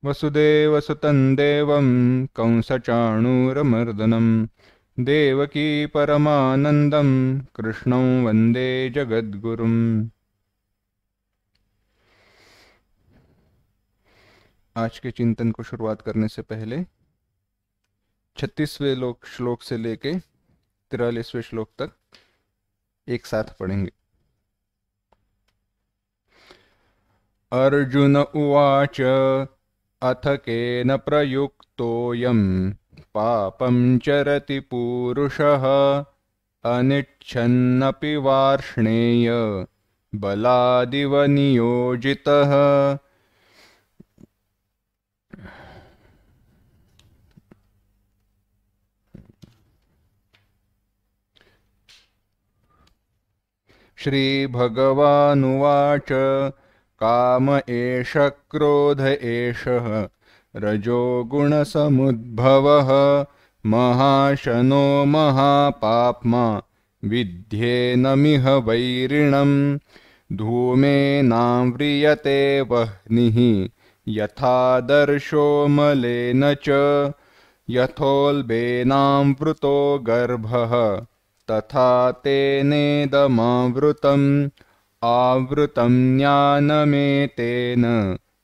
वसुदेवसुतं देवं कंसचाणूरमर्दनं देवकी परमानंदं कृष्णं वंदे जगद्गुरुम्। आज के चिंतन को शुरुआत करने से पहले 36वें श्लोक से लेके 43वें श्लोक तक एक साथ पढ़ेंगे। अर्जुन उवाच अथ केन प्रयुक्तोऽयं पापं चरति पूरुषः अनिच्छन्नपि वार्ष्णेय बलादिव नियोजितः। श्रीभगवानुवाच काम एष क्रोध एषः रजोगुणसमुद्भवः महाशनो महापाप्मा विद्येनमिह वैरिणम्। धूमेनाव्रियते वह्निः यथादर्शो मलेन च यथोल्बेनावृतो गर्भः तथा तेनेदमावृतम्। आवृतं ज्ञानमेतेन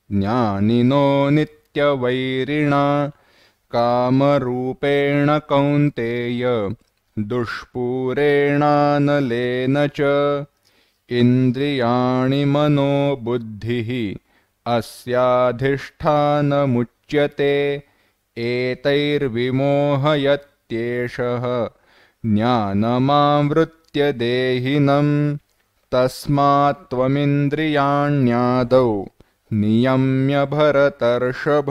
ज्ञानिनो नित्यवैरिणा कामरूपेण कौन्तेय दुष्पूरेणानलेन च। इन्द्रियाणि मनो बुद्धिः अस्याधिष्ठानमुच्यते एतैर्विमोहयत्येषः ज्ञानमावृत्य देहिनम्। तस्मात् त्वमिन्द्रियाण्यादौ नियम्य भरतर्षभ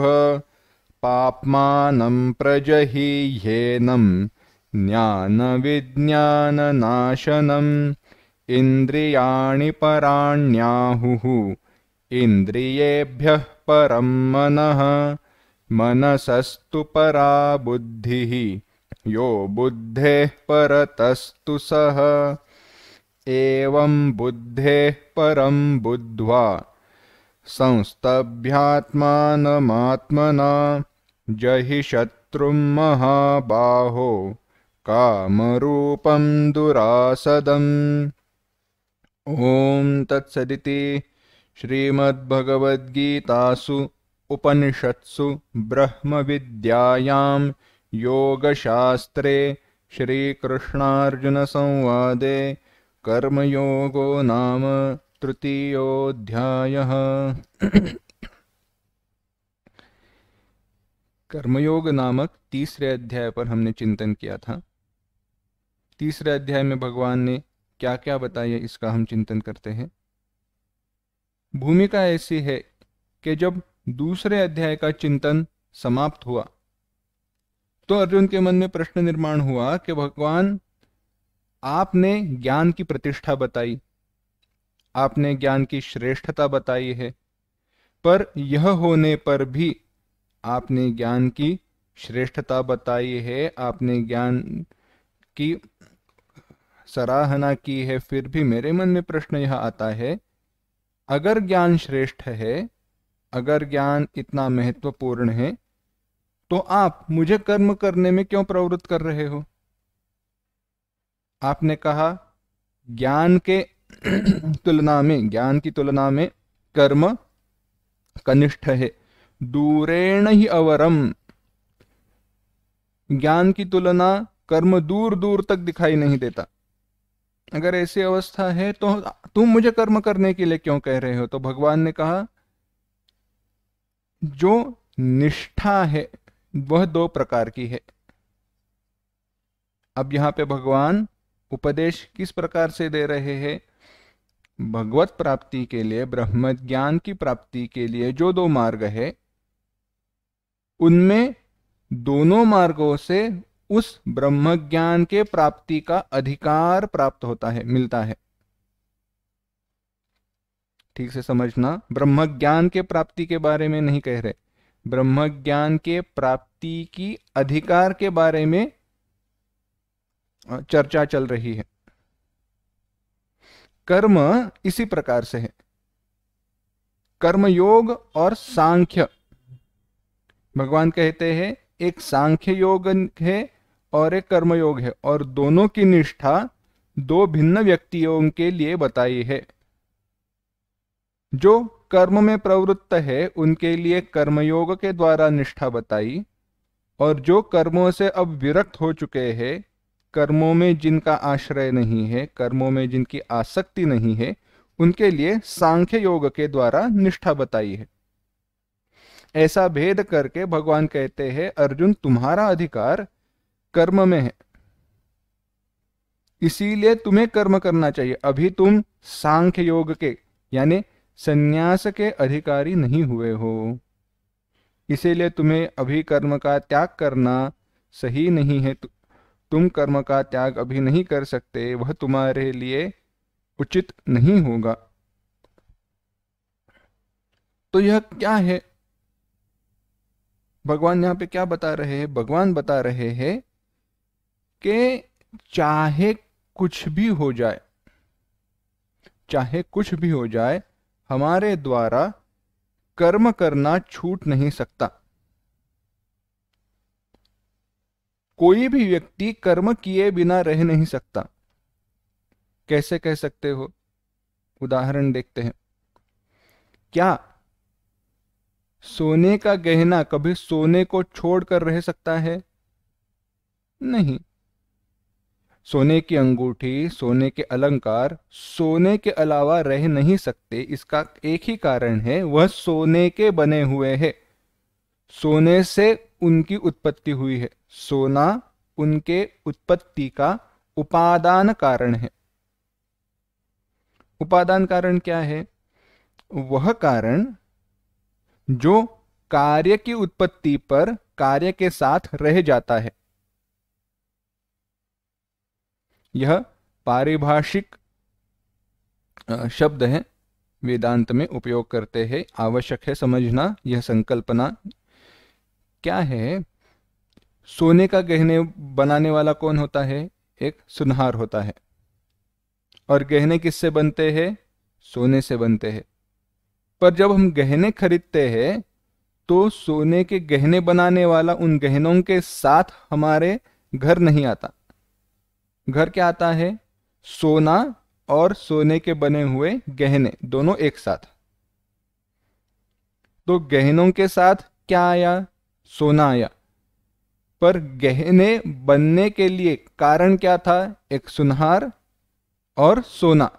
पाप्मानं प्रजहीह्येनं ज्ञानविज्ञाननाशनम्। इन्द्रियाणि पराण्याहुः इन्द्रियेभ्यः परं मनः मनसस्तु परा बुद्धिः यो बुद्धेः परतस्तु सः। एवं बुद्धेः परं बुद्ध्वा संस्तभ्यात्मानमात्मना जहि शत्रुं महाबाहो कामरूपं दुरासदम्। ओम तत्सदिति श्रीमद्भगवद्गीतासु उपनिषत्सु ब्रह्मविद्यायां योगशास्त्रे श्रीकृष्णार्जुनसंवादे कर्मयोगो नाम तृतीयोऽध्यायः। कर्मयोग नामक तीसरे अध्याय पर हमने चिंतन किया था। तीसरे अध्याय में भगवान ने क्या क्या बताया, इसका हम चिंतन करते हैं। भूमिका ऐसी है कि जब दूसरे अध्याय का चिंतन समाप्त हुआ तो अर्जुन के मन में प्रश्न निर्माण हुआ कि भगवान, आपने ज्ञान की प्रतिष्ठा बताई, आपने ज्ञान की श्रेष्ठता बताई है, पर यह होने पर भी आपने ज्ञान की श्रेष्ठता बताई है, आपने ज्ञान की सराहना की है, फिर भी मेरे मन में प्रश्न यह आता है, अगर ज्ञान श्रेष्ठ है, अगर ज्ञान इतना महत्वपूर्ण है, तो आप मुझे कर्म करने में क्यों प्रवृत्त कर रहे हो? आपने कहा ज्ञान के ज्ञान की तुलना में कर्म कनिष्ठ है, दूरेण ही अवरम। ज्ञान की तुलना कर्म दूर दूर तक दिखाई नहीं देता। अगर ऐसी अवस्था है तो तुम मुझे कर्म करने के लिए क्यों कह रहे हो? तो भगवान ने कहा, जो निष्ठा है वह दो प्रकार की है। अब यहां पे भगवान उपदेश किस प्रकार से दे रहे हैं? भगवत प्राप्ति के लिए, ब्रह्म ज्ञान की प्राप्ति के लिए जो दो मार्ग है, उनमें दोनों मार्गों से उस ब्रह्म ज्ञान के प्राप्ति का अधिकार प्राप्त होता है, मिलता है। ठीक से समझना, ब्रह्म ज्ञान के प्राप्ति के बारे में नहीं कह रहे, ब्रह्म ज्ञान के प्राप्ति की अधिकार के बारे में चर्चा चल रही है। कर्म इसी प्रकार से है। कर्मयोग और सांख्य भगवान कहते हैं एक सांख्य योग है और एक कर्म योग है, और दोनों की निष्ठा दो भिन्न व्यक्तियों के लिए बताई है। जो कर्म में प्रवृत्त है उनके लिए कर्मयोग के द्वारा निष्ठा बताई, और जो कर्मों से अब विरक्त हो चुके हैं, कर्मों में जिनका आश्रय नहीं है, कर्मों में जिनकी आसक्ति नहीं है, उनके लिए सांख्य योग के द्वारा निष्ठा बताई है। ऐसा भेद करके भगवान कहते हैं अर्जुन तुम्हारा अधिकार कर्म में है, इसीलिए तुम्हें कर्म करना चाहिए। अभी तुम सांख्य योग के यानी संन्यास के अधिकारी नहीं हुए हो, इसीलिए तुम्हें अभी कर्म का त्याग करना सही नहीं है। तुम कर्म का त्याग अभी नहीं कर सकते, वह तुम्हारे लिए उचित नहीं होगा। तो यह क्या है? भगवान यहां पे क्या बता रहे हैं? भगवान बता रहे हैं कि चाहे कुछ भी हो जाए, चाहे कुछ भी हो जाए, हमारे द्वारा कर्म करना छूट नहीं सकता। कोई भी व्यक्ति कर्म किए बिना रह नहीं सकता। कैसे कह सकते हो? उदाहरण देखते हैं। क्या सोने का गहना कभी सोने को छोड़कर रह सकता है? नहीं। सोने की अंगूठी, सोने के अलंकार सोने के अलावा रह नहीं सकते। इसका एक ही कारण है, वह सोने के बने हुए हैं। सोने से उनकी उत्पत्ति हुई है। सोना उनके उत्पत्ति का उपादान कारण है। उपादान कारण क्या है? वह कारण जो कार्य की उत्पत्ति पर कार्य के साथ रह जाता है। यह पारिभाषिक शब्द है, वेदांत में उपयोग करते हैं, आवश्यक है समझना। यह संकल्पना क्या है? सोने का गहने बनाने वाला कौन होता है? एक सुनहार होता है। और गहने किससे बनते हैं? सोने से बनते हैं। पर जब हम गहने खरीदते हैं तो सोने के गहने बनाने वाला उन गहनों के साथ हमारे घर नहीं आता। घर क्या आता है? सोना और सोने के बने हुए गहने, दोनों एक साथ। तो गहनों के साथ क्या आया? सोना आया। पर गहने बनने के लिए कारण क्या था? एक सुनहार और सोना।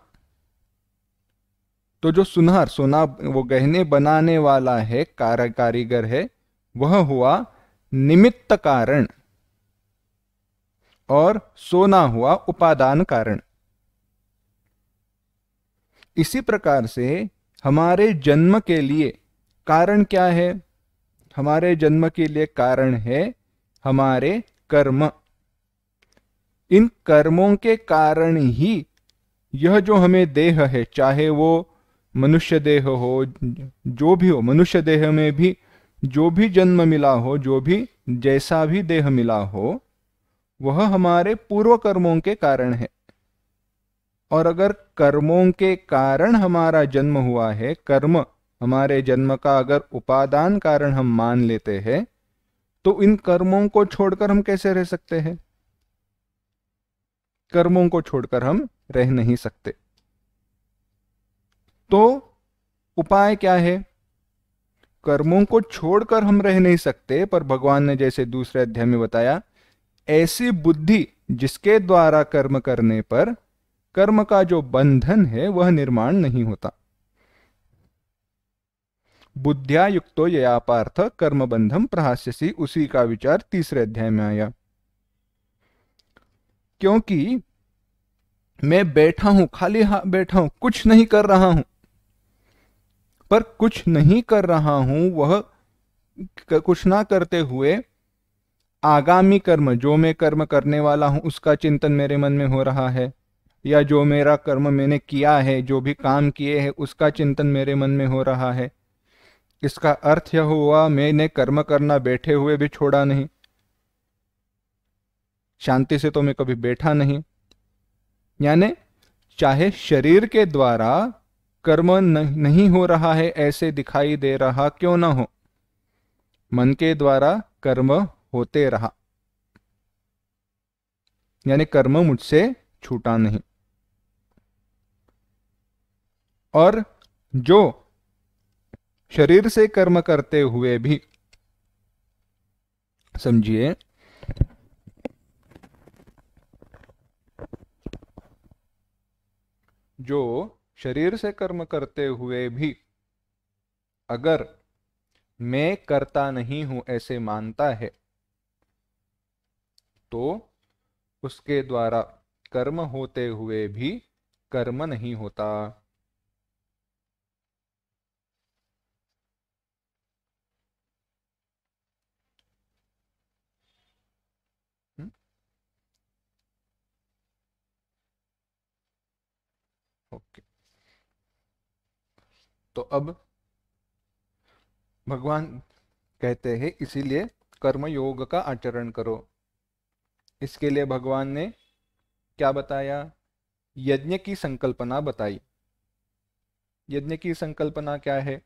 तो जो सुनहार, सोना, वो गहने बनाने वाला है, कारीगर है, वह हुआ निमित्त कारण और सोना हुआ उपादान कारण। इसी प्रकार से हमारे जन्म के लिए कारण क्या है? हमारे जन्म के लिए कारण है हमारे कर्म। इन कर्मों के कारण ही यह जो हमें देह है, चाहे वो मनुष्य देह हो, जो भी हो, मनुष्य देह में भी जो भी जन्म मिला हो, जो भी जैसा भी देह मिला हो, वह हमारे पूर्व कर्मों के कारण है। और अगर कर्मों के कारण हमारा जन्म हुआ है, कर्म हमारे जन्म का अगर उपादान कारण हम मान लेते हैं, तो इन कर्मों को छोड़कर हम कैसे रह सकते हैं? कर्मों को छोड़कर हम रह नहीं सकते। तो उपाय क्या है? कर्मों को छोड़कर हम रह नहीं सकते, पर भगवान ने जैसे दूसरे अध्याय में बताया, ऐसी बुद्धि जिसके द्वारा कर्म करने पर कर्म का जो बंधन है वह निर्माण नहीं होता। बुद्ध्या युक्तो यया पार्थ कर्म बंधम प्रहास्यसि, उसी का विचार तीसरे अध्याय में आया। क्योंकि मैं बैठा हूं, खाली बैठा हूं, कुछ नहीं कर रहा हूं, पर कुछ नहीं कर रहा हूं, वह कुछ ना करते हुए आगामी कर्म, जो मैं कर्म करने वाला हूं उसका चिंतन मेरे मन में हो रहा है, या जो मेरा कर्म मैंने किया है, जो भी काम किए हैं उसका चिंतन मेरे मन में हो रहा है। इसका अर्थ यह हुआ मैंने कर्म करना बैठे हुए भी छोड़ा नहीं, शांति से तो मैं कभी बैठा नहीं। यानी चाहे शरीर के द्वारा कर्म नहीं हो रहा है, ऐसे दिखाई दे रहा क्यों ना हो, मन के द्वारा कर्म होते रहा, यानी कर्म मुझसे छूटा नहीं। और जो शरीर से कर्म करते हुए भी, समझिए, जो शरीर से कर्म करते हुए भी अगर मैं करता नहीं हूं ऐसे मानता है, तो उसके द्वारा कर्म होते हुए भी कर्म नहीं होता। हम्म, ओके। तो अब भगवान कहते हैं इसीलिए कर्म योग का आचरण करो। इसके लिए भगवान ने क्या बताया? यज्ञ की संकल्पना बताई। यज्ञ की संकल्पना क्या है?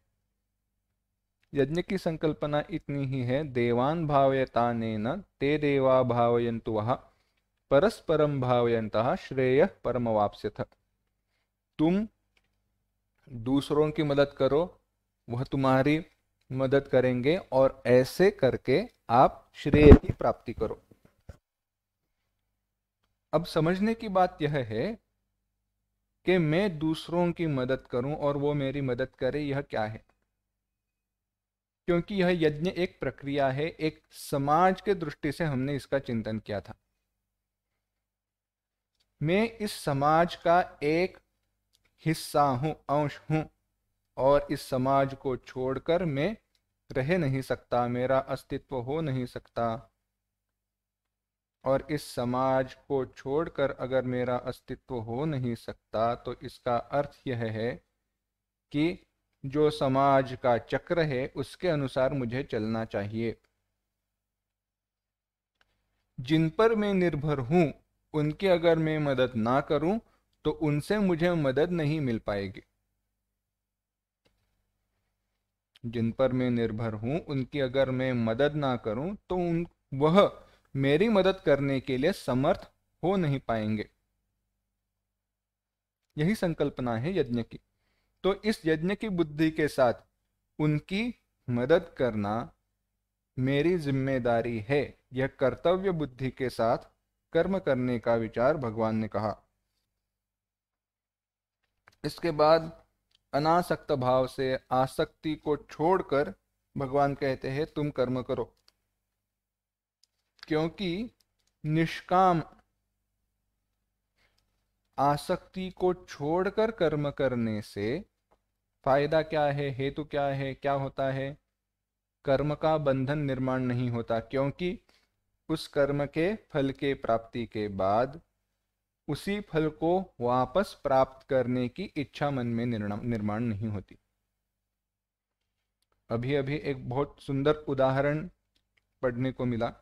यज्ञ की संकल्पना इतनी ही है, देवान भावयतानेन ते देवा भावयन्तु वः परस्परम भावयन्तः श्रेयः परमवाप्स्यथ। तुम दूसरों की मदद करो, वह तुम्हारी मदद करेंगे, और ऐसे करके आप श्रेय की प्राप्ति करो। अब समझने की बात यह है कि मैं दूसरों की मदद करूं और वो मेरी मदद करे, यह क्या है? क्योंकि यह यज्ञ एक प्रक्रिया है, एक समाज के दृष्टि से हमने इसका चिंतन किया था। मैं इस समाज का एक हिस्सा हूं, अंश हूं, और इस समाज को छोड़कर मैं रह नहीं सकता, मेरा अस्तित्व हो नहीं सकता। और इस समाज को छोड़कर अगर मेरा अस्तित्व हो नहीं सकता, तो इसका अर्थ यह है कि जो समाज का चक्र है उसके अनुसार मुझे चलना चाहिए। जिन पर मैं निर्भर हूं उनकी अगर मैं मदद ना करूं तो उनसे मुझे मदद नहीं मिल पाएगी। जिन पर मैं निर्भर हूं उनकी अगर मैं मदद ना करूं तो वह मेरी मदद करने के लिए समर्थ हो नहीं पाएंगे। यही संकल्पना है यज्ञ की। तो इस यज्ञ की बुद्धि के साथ उनकी मदद करना मेरी जिम्मेदारी है, यह कर्तव्य बुद्धि के साथ कर्म करने का विचार भगवान ने कहा। इसके बाद अनासक्त भाव से आसक्ति को छोड़कर भगवान कहते हैं तुम कर्म करो, क्योंकि निष्काम आसक्ति को छोड़कर कर्म करने से फायदा क्या है, हेतु क्या है, क्या होता है? कर्म का बंधन निर्माण नहीं होता, क्योंकि उस कर्म के फल के प्राप्ति के बाद उसी फल को वापस प्राप्त करने की इच्छा मन में निर्माण नहीं होती। अभी अभी एक बहुत सुंदर उदाहरण पढ़ने को मिला,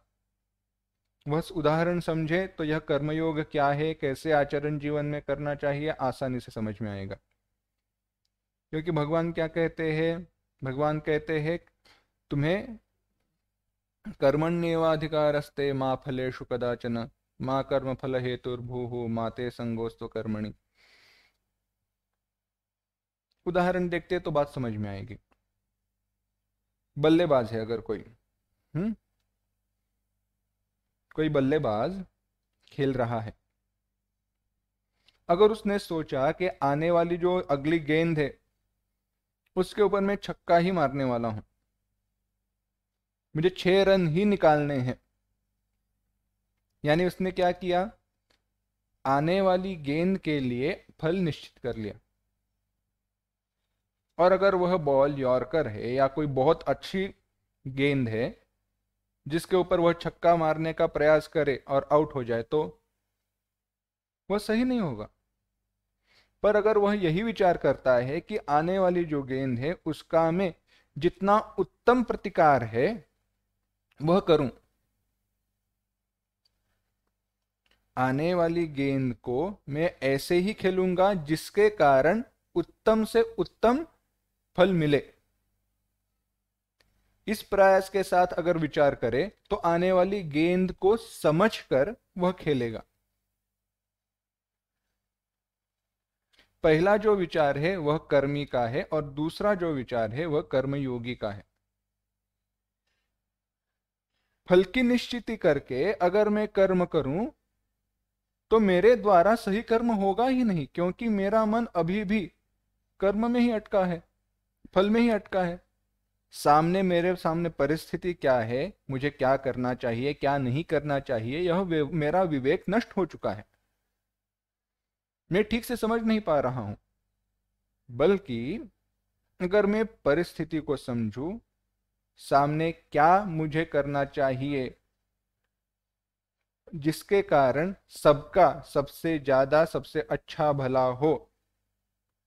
वह उदाहरण समझे तो यह कर्मयोग क्या है, कैसे आचरण जीवन में करना चाहिए, आसानी से समझ में आएगा। क्योंकि भगवान क्या कहते हैं? भगवान कहते हैं तुम्हें कर्मण्येवाधिकारस्ते मा फलेषु कदाचन मा कर्म फल हेतुर्भुः मा ते संगोस्तु कर्मणि। उदाहरण देखते तो बात समझ में आएगी। बल्लेबाज है अगर कोई, कोई बल्लेबाज खेल रहा है, अगर उसने सोचा कि आने वाली जो अगली गेंद है उसके ऊपर मैं छक्का ही मारने वाला हूं, मुझे 6 रन ही निकालने हैं, यानी उसने क्या किया? आने वाली गेंद के लिए फल निश्चित कर लिया। और अगर वह बॉल यॉर्कर है या कोई बहुत अच्छी गेंद है जिसके ऊपर वह छक्का मारने का प्रयास करे और आउट हो जाए, तो वह सही नहीं होगा। पर अगर वह यही विचार करता है कि आने वाली जो गेंद है उसका मैं जितना उत्तम प्रतिकार है वह करूं, आने वाली गेंद को मैं ऐसे ही खेलूंगा जिसके कारण उत्तम से उत्तम फल मिले, इस प्रयास के साथ अगर विचार करे तो आने वाली गेंद को समझकर वह खेलेगा। पहला जो विचार है वह कर्मी का है और दूसरा जो विचार है वह कर्मयोगी का है। फल की निश्चिति करके अगर मैं कर्म करूं तो मेरे द्वारा सही कर्म होगा ही नहीं, क्योंकि मेरा मन अभी भी कर्म में ही अटका है, फल में ही अटका है। मेरे सामने परिस्थिति क्या है, मुझे क्या करना चाहिए क्या नहीं करना चाहिए, यह मेरा विवेक नष्ट हो चुका है। मैं ठीक से समझ नहीं पा रहा हूं। बल्कि अगर मैं परिस्थिति को समझूं, सामने क्या मुझे करना चाहिए जिसके कारण सबका सबसे ज्यादा सबसे अच्छा भला हो,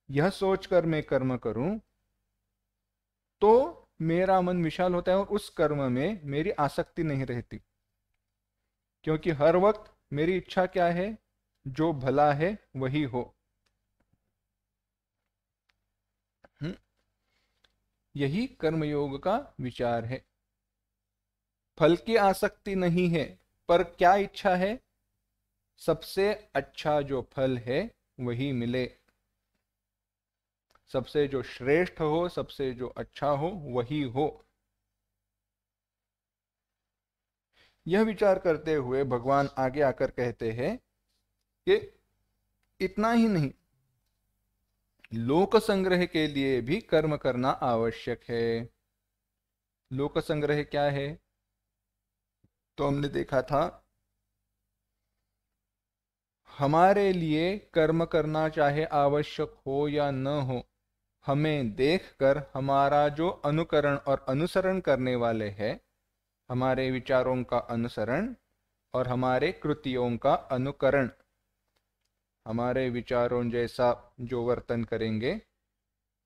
यह सोचकर मैं कर्म करूं तो मेरा मन विशाल होता है और उस कर्म में मेरी आसक्ति नहीं रहती। क्योंकि हर वक्त मेरी इच्छा क्या है, जो भला है वही हो। यही कर्मयोग का विचार है। फल की आसक्ति नहीं है, पर क्या इच्छा है, सबसे अच्छा जो फल है वही मिले, सबसे जो श्रेष्ठ हो, सबसे जो अच्छा हो वही हो। यह विचार करते हुए भगवान आगे आकर कहते हैं कि इतना ही नहीं, लोक संग्रह के लिए भी कर्म करना आवश्यक है। लोक संग्रह क्या है, तो हमने देखा था, हमारे लिए कर्म करना चाहे आवश्यक हो या न हो, हमें देखकर हमारा जो अनुकरण और अनुसरण करने वाले हैं, हमारे विचारों का अनुसरण और हमारे कृतियों का अनुकरण, हमारे विचारों जैसा जो वर्तन करेंगे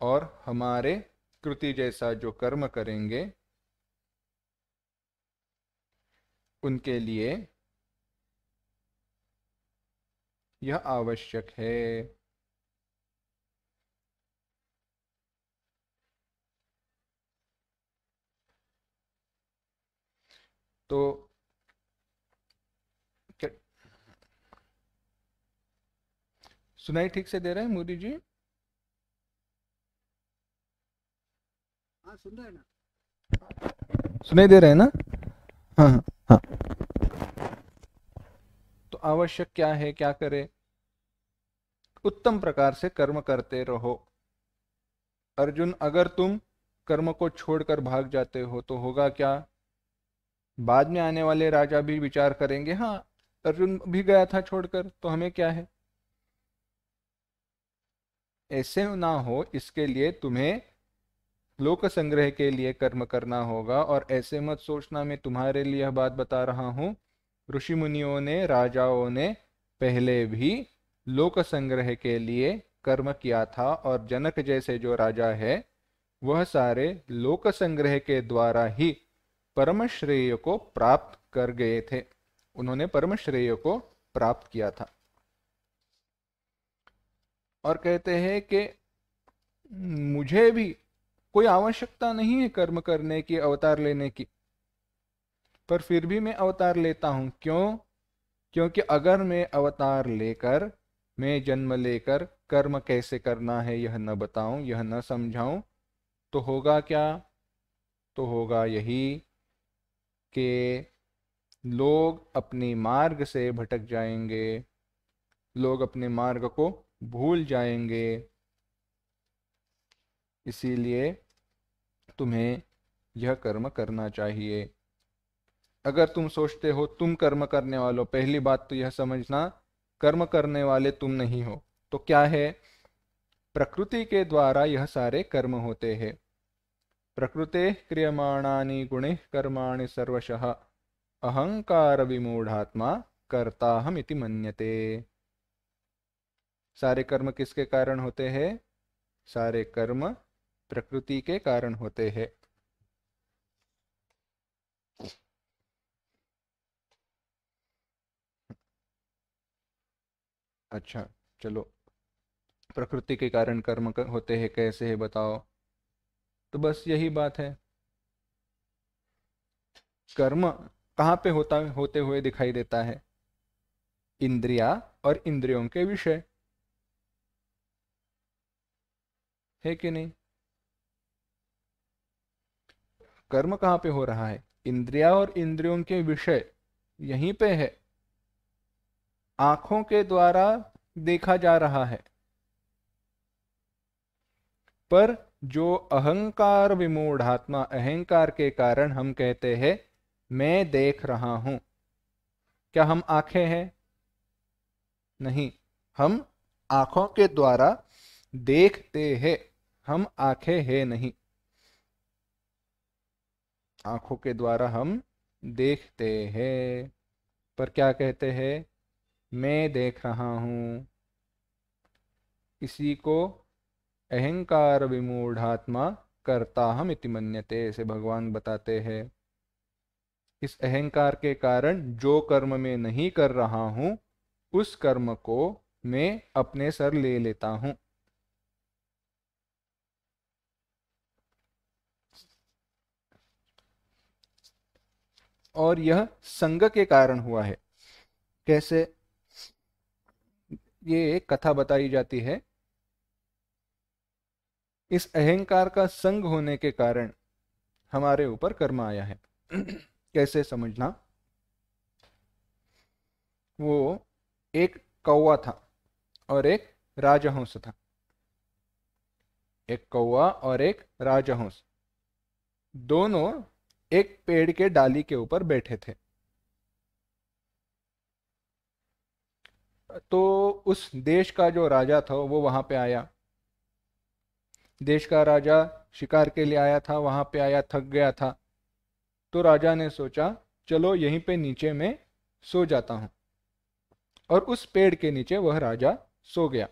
और हमारे कृति जैसा जो कर्म करेंगे, उनके लिए यह आवश्यक है। तो क्या सुनाई ठीक से दे रहे हैं मोदी जी? हाँ, सुन रहे हैं ना। सुनाई दे रहे हैं ना? हाँ हाँ हाँ। तो आवश्यक क्या है, क्या करे? उत्तम प्रकार से कर्म करते रहो। अर्जुन, अगर तुम कर्म को छोड़कर भाग जाते हो तो होगा क्या? बाद में आने वाले राजा भी विचार करेंगे, हाँ अर्जुन भी गया था छोड़कर, तो हमें क्या है। ऐसे ना हो, इसके लिए तुम्हें लोक संग्रह के लिए कर्म करना होगा। और ऐसे मत सोचना मैं तुम्हारे लिए यह बात बता रहा हूं, ऋषि मुनियों ने, राजाओं ने पहले भी लोक संग्रह के लिए कर्म किया था। और जनक जैसे जो राजा है वह सारे लोक संग्रह के द्वारा ही परम श्रेय को प्राप्त कर गए थे। उन्होंने परम श्रेय को प्राप्त किया था। और कहते हैं कि मुझे भी कोई आवश्यकता नहीं है कर्म करने की, अवतार लेने की, पर फिर भी मैं अवतार लेता हूं। क्यों? क्योंकि अगर मैं अवतार लेकर, मैं जन्म लेकर कर्म कैसे करना है यह न बताऊं, यह न समझाऊं, तो होगा क्या? तो होगा यही कि लोग अपने मार्ग से भटक जाएंगे, लोग अपने मार्ग को भूल जाएंगे। इसीलिए तुम्हें यह कर्म करना चाहिए। अगर तुम सोचते हो तुम कर्म करने वालों, पहली बात तो यह समझना, कर्म करने वाले तुम नहीं हो। तो क्या है? प्रकृति के द्वारा यह सारे कर्म होते हैं। प्रकृते क्रियमाणानि गुणे कर्माणि सर्वशः अहंकार विमूढ़ात्मा कर्ताहमिति मन्यते। सारे कर्म किसके कारण होते हैं? सारे कर्म प्रकृति के कारण होते हैं। अच्छा, चलो, प्रकृति के कारण कर्म होते हैं कैसे है बताओ? तो बस यही बात है। कर्म कहाँ पे होते हुए दिखाई देता है? इंद्रिया और इंद्रियों के विषय, है कि नहीं? कर्म कहाँ पे हो रहा है? इंद्रिया और इंद्रियों के विषय यहीं पे है, आंखों के द्वारा देखा जा रहा है। पर जो अहंकार विमूढ़ात्मा, अहंकार के कारण हम कहते हैं मैं देख रहा हूं, क्या हम आंखें हैं? नहीं, हम आंखों के द्वारा देखते हैं, हम आंखें हैं नहीं। आंखों के द्वारा हम देखते हैं, पर क्या कहते हैं? मैं देख रहा हूं। इसी को अहंकार विमूढ़ात्मा करता हम इति मन्यते, ऐसे भगवान बताते हैं। इस अहंकार के कारण जो कर्म मैं नहीं कर रहा हूं, उस कर्म को मैं अपने सर ले लेता हूं। और यह संग के कारण हुआ है। कैसे? ये एक कथा बताई जाती है। इस अहंकार का संग होने के कारण हमारे ऊपर कर्म आया है। कैसे समझना? वो एक कौवा था और एक राजहंस था। एक कौवा और एक राजहंस दोनों एक पेड़ के डाली के ऊपर बैठे थे। तो उस देश का जो राजा था वो वहां पे आया। देश का राजा शिकार के लिए आया था, वहां पे आया, थक गया था। तो राजा ने सोचा चलो यहीं पे नीचे में सो जाता हूं, और उस पेड़ के नीचे वह राजा सो गया।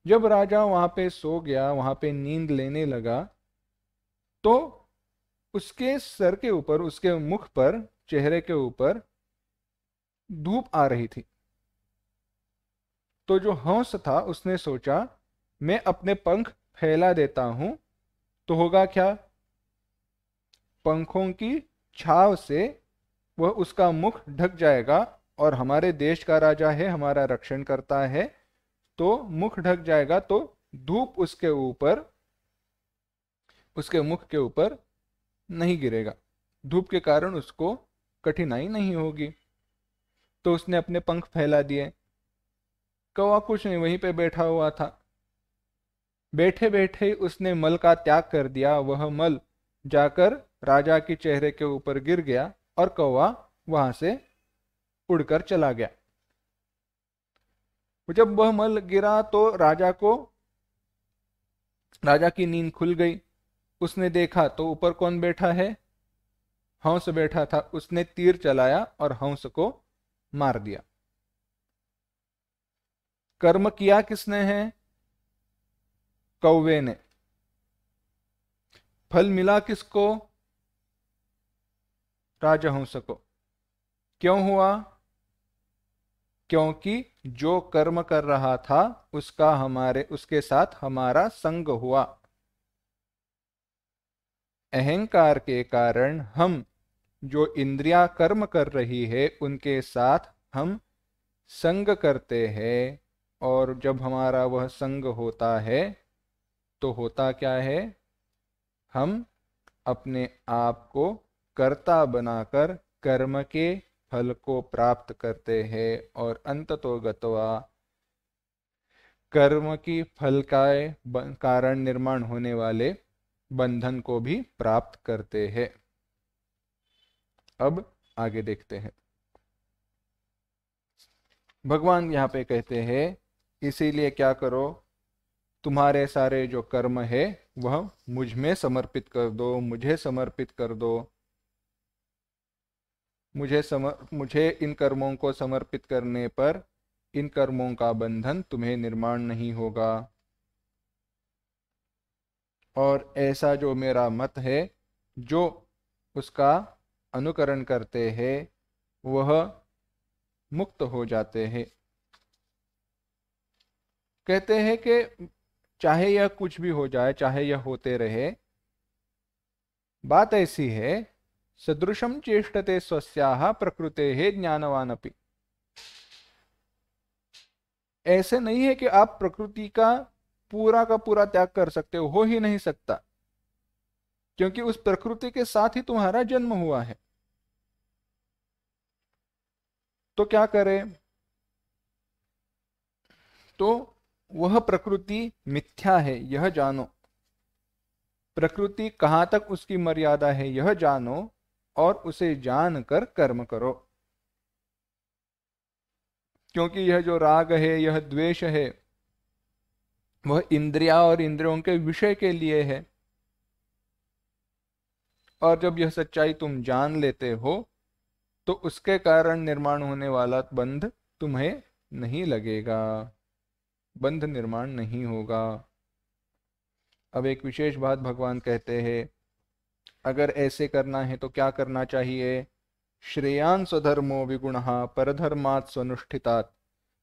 जब राजा वहां पे सो गया, वहां पे नींद लेने लगा, तो उसके सर के ऊपर, उसके मुख पर, चेहरे के ऊपर धूप आ रही थी। तो जो हंस था उसने सोचा मैं अपने पंख फैला देता हूं, तो होगा क्या? पंखों की छाव से वह, उसका मुख ढक जाएगा, और हमारे देश का राजा है, हमारा रक्षण करता है, तो मुख ढक जाएगा, तो धूप उसके ऊपर, उसके मुख के ऊपर नहीं गिरेगा। धूप के कारण उसको कठिनाई नहीं होगी। तो उसने अपने पंख फैला दिए। कौवा कुछ नहीं, वहीं पे बैठा हुआ था। बैठे बैठे उसने मल का त्याग कर दिया। वह मल जाकर राजा के चेहरे के ऊपर गिर गया, और कौवा वहां से उड़कर चला गया। जब वह मल गिरा तो राजा की नींद खुल गई। उसने देखा तो ऊपर कौन बैठा है? हंस बैठा था। उसने तीर चलाया और हंस को मार दिया। कर्म किया किसने है? कौवे ने। फल मिला किसको? राजहंस को। क्यों हुआ? क्योंकि जो कर्म कर रहा था उसके साथ हमारा संग हुआ। अहंकार के कारण हम जो इंद्रियां कर्म कर रही है उनके साथ हम संग करते हैं, और जब हमारा वह संग होता है तो होता क्या है? हम अपने आप को कर्ता बनाकर कर्म के फल को प्राप्त करते हैं, और अंततोगत्वा कर्म की फल का कारण निर्माण होने वाले बंधन को भी प्राप्त करते हैं। अब आगे देखते हैं। भगवान यहाँ पे कहते हैं इसीलिए क्या करो, तुम्हारे सारे जो कर्म है वह मुझ में समर्पित कर दो, मुझे समर्पित कर दो। मुझे इन कर्मों को समर्पित करने पर इन कर्मों का बंधन तुम्हें निर्माण नहीं होगा। और ऐसा जो मेरा मत है, जो उसका अनुकरण करते हैं वह मुक्त हो जाते हैं। कहते हैं कि चाहे यह कुछ भी हो जाए, चाहे यह होते रहे, बात ऐसी है सदृशम चेष्टते स्वस्याः प्रकृतेः ज्ञानवानपि। ऐसे नहीं है कि आप प्रकृति का पूरा त्याग कर सकते हो ही नहीं सकता, क्योंकि उस प्रकृति के साथ ही तुम्हारा जन्म हुआ है। तो क्या करें? तो वह प्रकृति मिथ्या है यह जानो, प्रकृति कहां तक उसकी मर्यादा है यह जानो, और उसे जानकर कर्म करो। क्योंकि यह जो राग है, यह द्वेष है, वह इंद्रिया और इंद्रियों के विषय के लिए है। और जब यह सच्चाई तुम जान लेते हो तो उसके कारण निर्माण होने वाला बंध तुम्हें नहीं लगेगा, बंध निर्माण नहीं होगा। अब एक विशेष बात भगवान कहते हैं, अगर ऐसे करना है तो क्या करना चाहिए? श्रेयान स्वधर्मो विगुणः परधर्मात् स्वनुष्ठितात्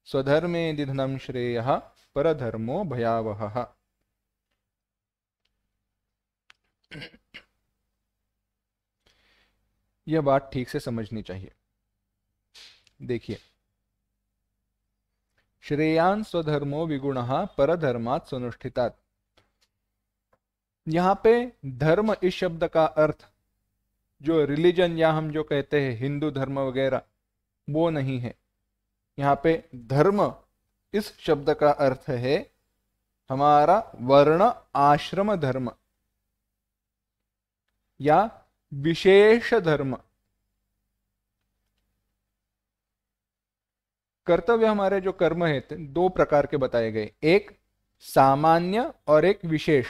स्वधर्मे निधनम श्रेयः परधर्मो भयावहः। यह बात ठीक से समझनी चाहिए। देखिए, श्रेयान स्वधर्मो विगुणः परधर्मात् स्वनुष्ठितात्, यहां पे धर्म इस शब्द का अर्थ जो रिलीजन या हम जो कहते हैं हिंदू धर्म वगैरह, वो नहीं है। यहाँ पे धर्म इस शब्द का अर्थ है हमारा वर्ण आश्रम धर्म या विशेष धर्म। कर्तव्य हमारे जो कर्म है दो प्रकार के बताए गए, एक सामान्य और एक विशेष।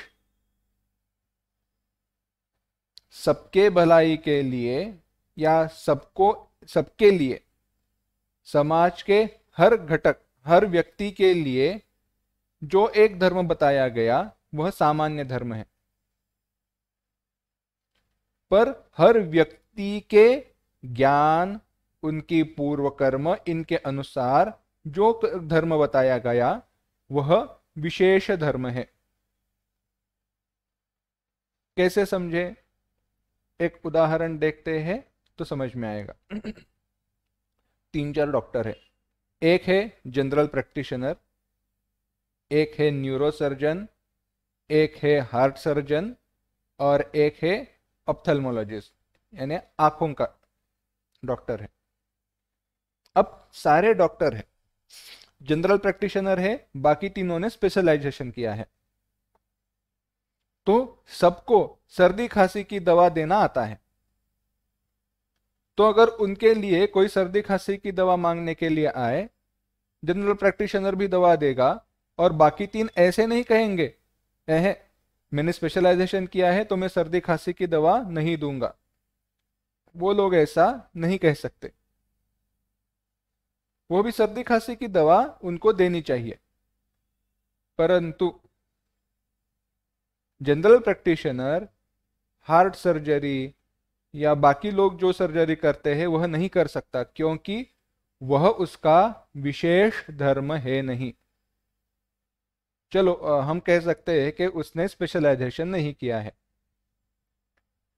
सबके भलाई के लिए या सबके लिए, समाज के हर घटक, हर व्यक्ति के लिए जो एक धर्म बताया गया वह सामान्य धर्म है। पर हर व्यक्ति के ज्ञान, उनकी पूर्व कर्म, इनके अनुसार जो धर्म बताया गया वह विशेष धर्म है। कैसे समझे? एक उदाहरण देखते हैं तो समझ में आएगा। 3-4 डॉक्टर है, एक है जनरल प्रैक्टिशनर, एक है न्यूरोसर्जन, एक है हार्ट सर्जन और एक है ऑप्थेल्मोलॉजिस्ट यानी आंखों का डॉक्टर है। अब सारे डॉक्टर है, जनरल प्रैक्टिशनर है, बाकी तीनों ने स्पेशलाइजेशन किया है, तो सबको सर्दी खांसी की दवा देना आता है। तो अगर उनके लिए कोई सर्दी खांसी की दवा मांगने के लिए आए, जनरल प्रैक्टिशनर भी दवा देगा और बाकी तीन ऐसे नहीं कहेंगे मैंने स्पेशलाइजेशन किया है तो मैं सर्दी खांसी की दवा नहीं दूंगा। वो लोग ऐसा नहीं कह सकते, वो भी सर्दी खांसी की दवा उनको देनी चाहिए। परंतु जनरल प्रैक्टिशनर हार्ट सर्जरी या बाकी लोग जो सर्जरी करते हैं वह नहीं कर सकता, क्योंकि वह उसका विशेष धर्म है नहीं। चलो हम कह सकते हैं कि उसने स्पेशलाइजेशन नहीं किया है।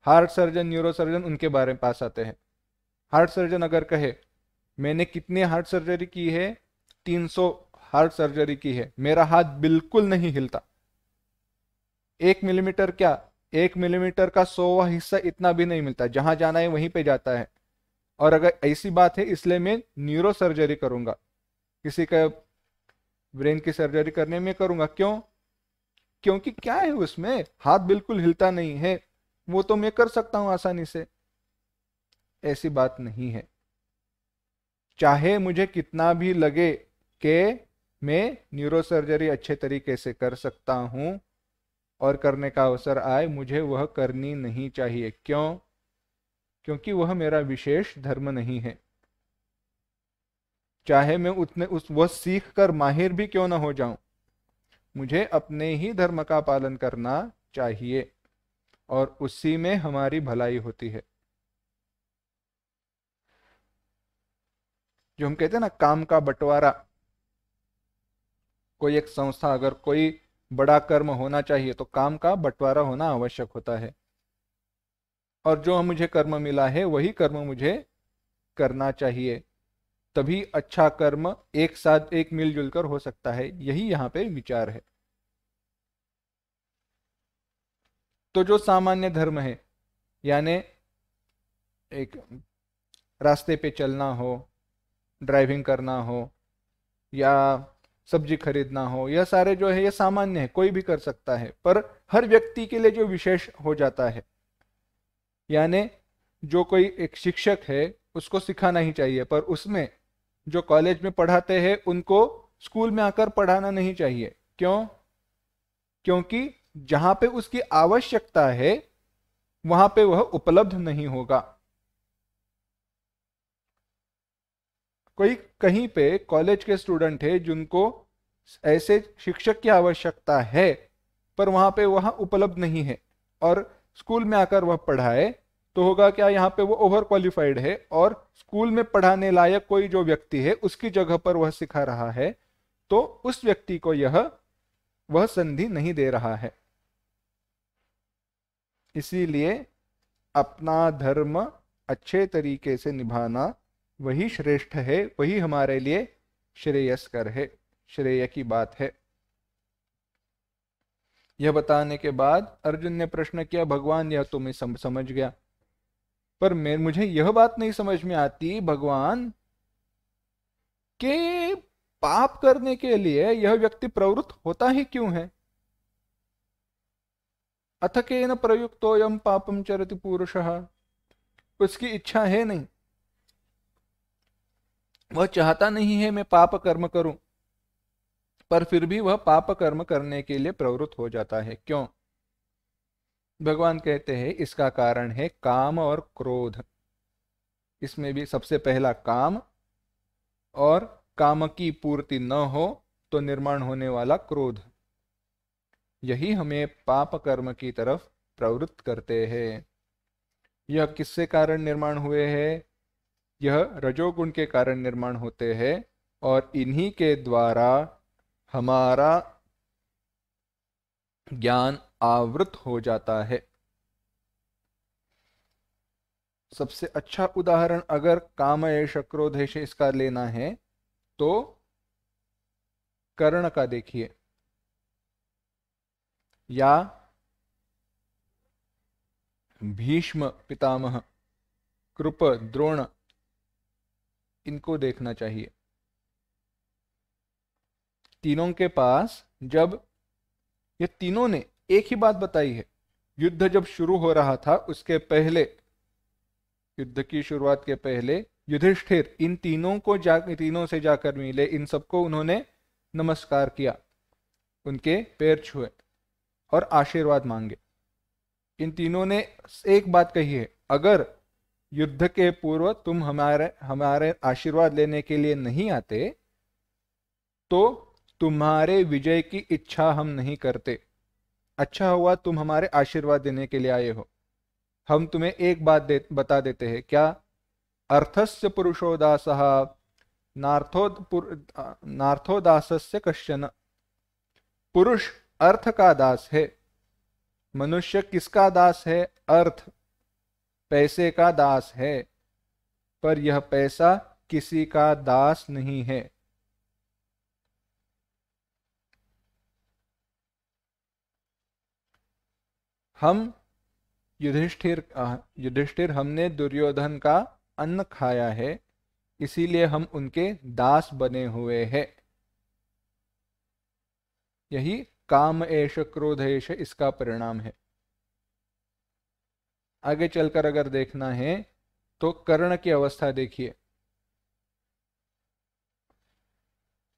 हार्ट सर्जन, न्यूरो सर्जन उनके बारे में पास आते हैं। हार्ट सर्जन अगर कहे मैंने कितनी हार्ट सर्जरी की है, 300 हार्ट सर्जरी की है, मेरा हाथ बिल्कुल नहीं हिलता, 1 मिलीमीटर क्या, 1 मिलीमीटर का 100वां हिस्सा इतना भी नहीं मिलता, जहां जाना है वहीं पे जाता है। और अगर ऐसी बात है इसलिए मैं न्यूरो सर्जरी करूंगा, किसी का ब्रेन की सर्जरी करने में करूंगा, क्यों? क्योंकि क्या है उसमें, हाथ बिल्कुल हिलता नहीं है, वो तो मैं कर सकता हूं आसानी से। ऐसी बात नहीं है। चाहे मुझे कितना भी लगे कि मैं न्यूरो सर्जरी अच्छे तरीके से कर सकता हूं और करने का अवसर आए, मुझे वह करनी नहीं चाहिए। क्यों? क्योंकि वह मेरा विशेष धर्म नहीं है। चाहे मैं वह सीख कर माहिर भी क्यों ना हो जाऊं, मुझे अपने ही धर्म का पालन करना चाहिए और उसी में हमारी भलाई होती है। जो हम कहते हैं ना काम का बंटवारा, कोई एक संस्था अगर कोई बड़ा कर्म होना चाहिए तो काम का बंटवारा होना आवश्यक होता है। और जो मुझे कर्म मिला है वही कर्म मुझे करना चाहिए, तभी अच्छा कर्म एक साथ एक मिलजुल कर हो सकता है। यही यहाँ पे विचार है। तो जो सामान्य धर्म है, यानी एक रास्ते पे चलना हो, ड्राइविंग करना हो, या सब्जी खरीदना हो, यह सारे जो है ये सामान्य है, कोई भी कर सकता है। पर हर व्यक्ति के लिए जो विशेष हो जाता है, यानी जो कोई एक शिक्षक है उसको सिखाना ही चाहिए, पर उसमें जो कॉलेज में पढ़ाते हैं उनको स्कूल में आकर पढ़ाना नहीं चाहिए। क्यों? क्योंकि जहां पे उसकी आवश्यकता है वहां पे वह उपलब्ध नहीं होगा। कोई कहीं पे कॉलेज के स्टूडेंट है जिनको ऐसे शिक्षक की आवश्यकता है, पर वहां पे वह उपलब्ध नहीं है, और स्कूल में आकर वह पढ़ाए, तो होगा क्या, यहाँ पे वो ओवर क्वालिफाइड है और स्कूल में पढ़ाने लायक कोई जो व्यक्ति है उसकी जगह पर वह सिखा रहा है, तो उस व्यक्ति को यह वह संधि नहीं दे रहा है। इसीलिए अपना धर्म अच्छे तरीके से निभाना वही श्रेष्ठ है, वही हमारे लिए श्रेयस्कर है, श्रेय की बात है। यह बताने के बाद अर्जुन ने प्रश्न किया, भगवान यह तो मैं समझ गया, पर मुझे यह बात नहीं समझ में आती भगवान कि पाप करने के लिए यह व्यक्ति प्रवृत्त होता ही क्यों है? अथ केन प्रयुक्तोयम पापम चरति पुरुषः, उसकी इच्छा है नहीं, वह चाहता नहीं है मैं पाप कर्म करूं, पर फिर भी वह पाप कर्म करने के लिए प्रवृत्त हो जाता है। क्यों? भगवान कहते हैं इसका कारण है काम और क्रोध। इसमें भी सबसे पहला काम, और काम की पूर्ति न हो तो निर्माण होने वाला क्रोध, यही हमें पाप कर्म की तरफ प्रवृत्त करते हैं। यह किससे कारण निर्माण हुए हैं? यह रजोगुण के कारण निर्माण होते हैं, और इन्हीं के द्वारा हमारा ज्ञान आवृत हो जाता है। सबसे अच्छा उदाहरण अगर काम एष क्रोधेश इसका लेना है तो कर्ण का देखिए, या भीष्म पितामह, कृप, द्रोण, इनको देखना चाहिए। तीनों के पास जब ये तीनों ने एक ही बात बताई है, युद्ध जब शुरू हो रहा था उसके पहले, युद्ध की शुरुआत के पहले युधिष्ठिर इन तीनों से जाकर मिले, इन सबको उन्होंने नमस्कार किया, उनके पैर छुए और आशीर्वाद मांगे। इन तीनों ने एक बात कही है, अगर युद्ध के पूर्व तुम हमारे आशीर्वाद लेने के लिए नहीं आते तो तुम्हारे विजय की इच्छा हम नहीं करते। अच्छा हुआ तुम हमारे आशीर्वाद देने के लिए आए हो। हम तुम्हें एक बात बता देते हैं, क्या? अर्थस्य पुरुषो दासः नार्थो दासस्य कश्चन। पुरुष अर्थ का दास है, मनुष्य किसका दास है? अर्थ, पैसे का दास है, पर यह पैसा किसी का दास नहीं है। हम युधिष्ठिर हमने दुर्योधन का अन्न खाया है, इसीलिए हम उनके दास बने हुए हैं। यही काम एष क्रोध एष इसका परिणाम है। आगे चलकर अगर देखना है तो कर्ण की अवस्था देखिए।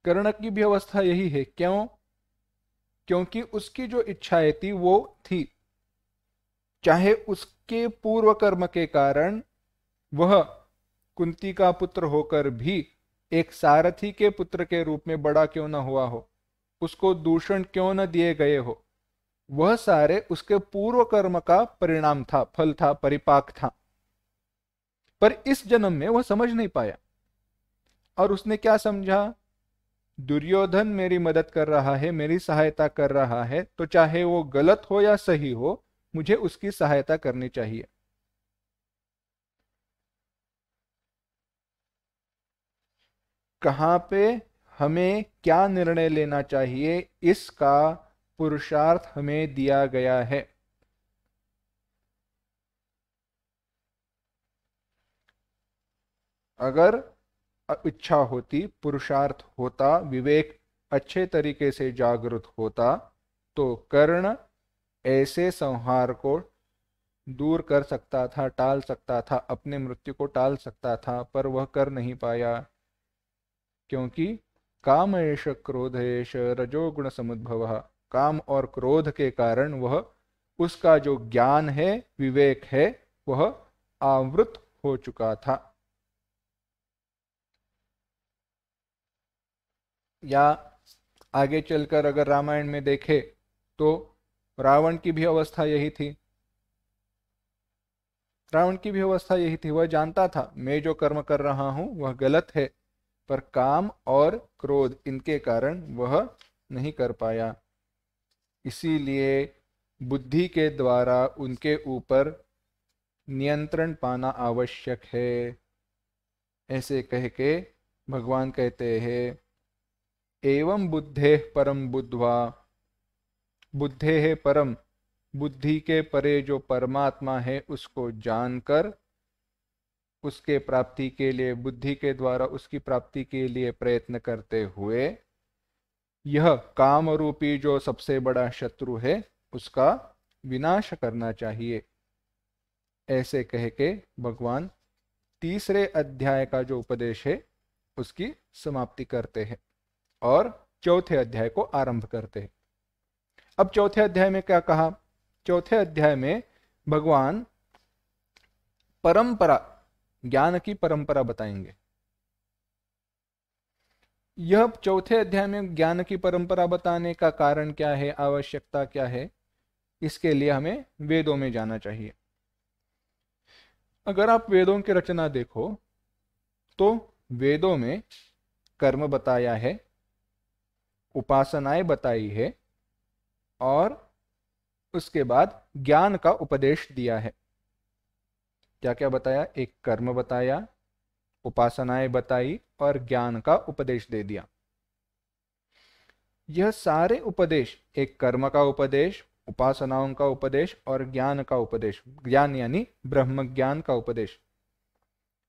कर्ण की भी अवस्था यही है। क्यों? क्योंकि उसकी जो इच्छाएं थी वो थी, चाहे उसके पूर्व कर्म के कारण वह कुंती का पुत्र होकर भी एक सारथी के पुत्र के रूप में बड़ा क्यों न हुआ हो, उसको दूषण क्यों न दिए गए हो, वह सारे उसके पूर्व कर्म का परिणाम था, फल था, परिपाक था। पर इस जन्म में वह समझ नहीं पाया, और उसने क्या समझा? दुर्योधन मेरी मदद कर रहा है, मेरी सहायता कर रहा है, तो चाहे वो गलत हो या सही हो, मुझे उसकी सहायता करनी चाहिए। कहाँ पे हमें क्या निर्णय लेना चाहिए, इसका पुरुषार्थ हमें दिया गया है। अगर इच्छा होती, पुरुषार्थ होता, विवेक अच्छे तरीके से जागृत होता, तो कर्ण ऐसे संहार को दूर कर सकता था, टाल सकता था, अपने मृत्यु को टाल सकता था, पर वह कर नहीं पाया, क्योंकि काम एष क्रोध एष रजोगुण समुद्भव, काम और क्रोध के कारण वह, उसका जो ज्ञान है, विवेक है, वह आवृत हो चुका था। या आगे चलकर अगर रामायण में देखे तो रावण की भी अवस्था यही थी। रावण की भी अवस्था यही थी, वह जानता था मैं जो कर्म कर रहा हूं वह गलत है, पर काम और क्रोध इनके कारण वह नहीं कर पाया। इसीलिए बुद्धि के द्वारा उनके ऊपर नियंत्रण पाना आवश्यक है। ऐसे कह के भगवान कहते हैं, एवं बुद्धे परम बुद्ध्वा, बुद्धे है परम, बुद्धि के परे जो परमात्मा है उसको जानकर उसके प्राप्ति के लिए, बुद्धि के द्वारा उसकी प्राप्ति के लिए प्रयत्न करते हुए, यह काम रूपी जो सबसे बड़ा शत्रु है उसका विनाश करना चाहिए। ऐसे कह के भगवान तीसरे अध्याय का जो उपदेश है उसकी समाप्ति करते हैं और चौथे अध्याय को आरंभ करते हैं। अब चौथे अध्याय में क्या कहा? चौथे अध्याय में भगवान परंपरा, ज्ञान की परंपरा बताएंगे। यह चौथे अध्याय में ज्ञान की परंपरा बताने का कारण क्या है, आवश्यकता क्या है, इसके लिए हमें वेदों में जाना चाहिए। अगर आप वेदों की रचना देखो तो वेदों में कर्म बताया है, उपासनाएं बताई है और उसके बाद ज्ञान का उपदेश दिया है। क्या क्या बताया? एक कर्म बताया, उपासनाएं बताई और ज्ञान का उपदेश दे दिया। यह सारे उपदेश, एक कर्म का उपदेश, उपासनाओं का उपदेश और ज्ञान का उपदेश, ज्ञान यानी ब्रह्म ज्ञान का उपदेश,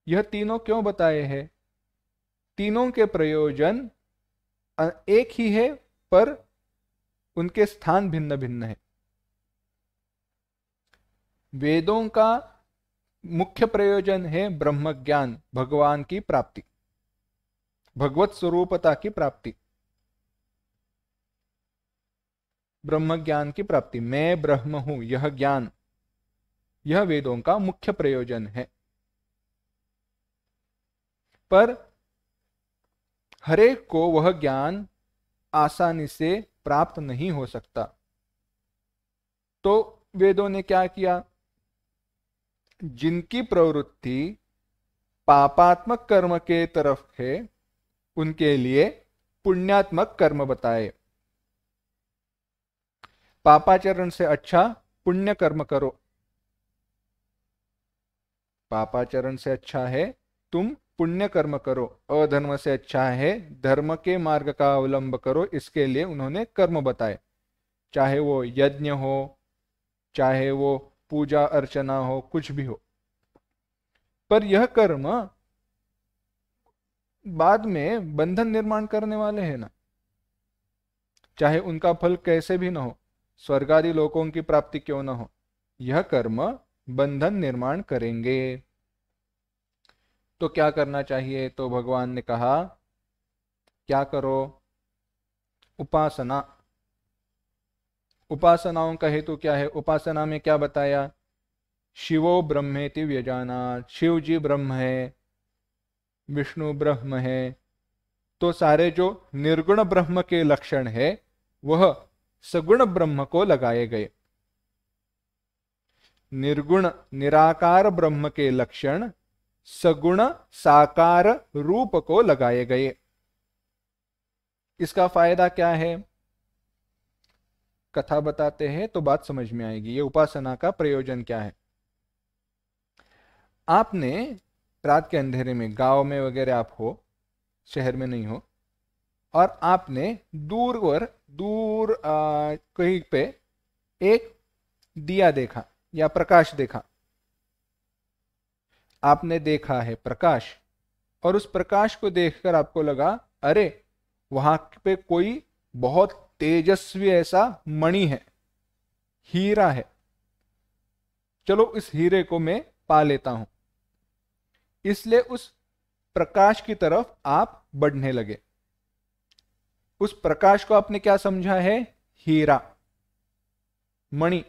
यह तीनों क्यों बताए हैं? तीनों के प्रयोजन एक ही है पर उनके स्थान भिन्न भिन्न है। वेदों का मुख्य प्रयोजन है ब्रह्म ज्ञान, भगवान की प्राप्ति, भगवत स्वरूपता की प्राप्ति, ब्रह्म ज्ञान की प्राप्ति, मैं ब्रह्म हूं, यह ज्ञान, यह वेदों का मुख्य प्रयोजन है। पर हरेक को वह ज्ञान आसानी से प्राप्त नहीं हो सकता। तो वेदों ने क्या किया? जिनकी प्रवृत्ति पापात्मक कर्म के तरफ है उनके लिए पुण्यात्मक कर्म बताए। पापाचरण से अच्छा पुण्य कर्म करो, पापाचरण से अच्छा है तुम पुण्य कर्म करो, अधर्म से अच्छा है धर्म के मार्ग का अवलंब करो। इसके लिए उन्होंने कर्म बताए, चाहे वो यज्ञ हो, चाहे वो पूजा अर्चना हो, कुछ भी हो। पर यह कर्म बाद में बंधन निर्माण करने वाले हैं ना, चाहे उनका फल कैसे भी न हो, स्वर्ग आदि लोकों की प्राप्ति क्यों न हो, यह कर्म बंधन निर्माण करेंगे। तो क्या करना चाहिए? तो भगवान ने कहा क्या करो? उपासना। उपासनाओं का हेतु क्या है? उपासना में क्या बताया? शिवो ब्रह्मेति व्यजानात्, शिव जी ब्रह्म है, विष्णु ब्रह्म है। तो सारे जो निर्गुण ब्रह्म के लक्षण है वह सगुण ब्रह्म को लगाए गए, निर्गुण निराकार ब्रह्म के लक्षण सगुण साकार रूप को लगाए गए। इसका फायदा क्या है? कथा बताते हैं तो बात समझ में आएगी। ये उपासना का प्रयोजन क्या है? आपने रात के अंधेरे में गांव में वगैरह आप हो, शहर में नहीं हो, और आपने दूर कहीं पे एक दिया देखा या प्रकाश देखा, आपने देखा है प्रकाश, और उस प्रकाश को देखकर आपको लगा अरे वहां पे कोई बहुत तेजस्वी ऐसा मणि है, हीरा है, चलो इस हीरे को मैं पा लेता हूं। इसलिए उस प्रकाश की तरफ आप बढ़ने लगे। उस प्रकाश को आपने क्या समझा है? हीरा, मणि।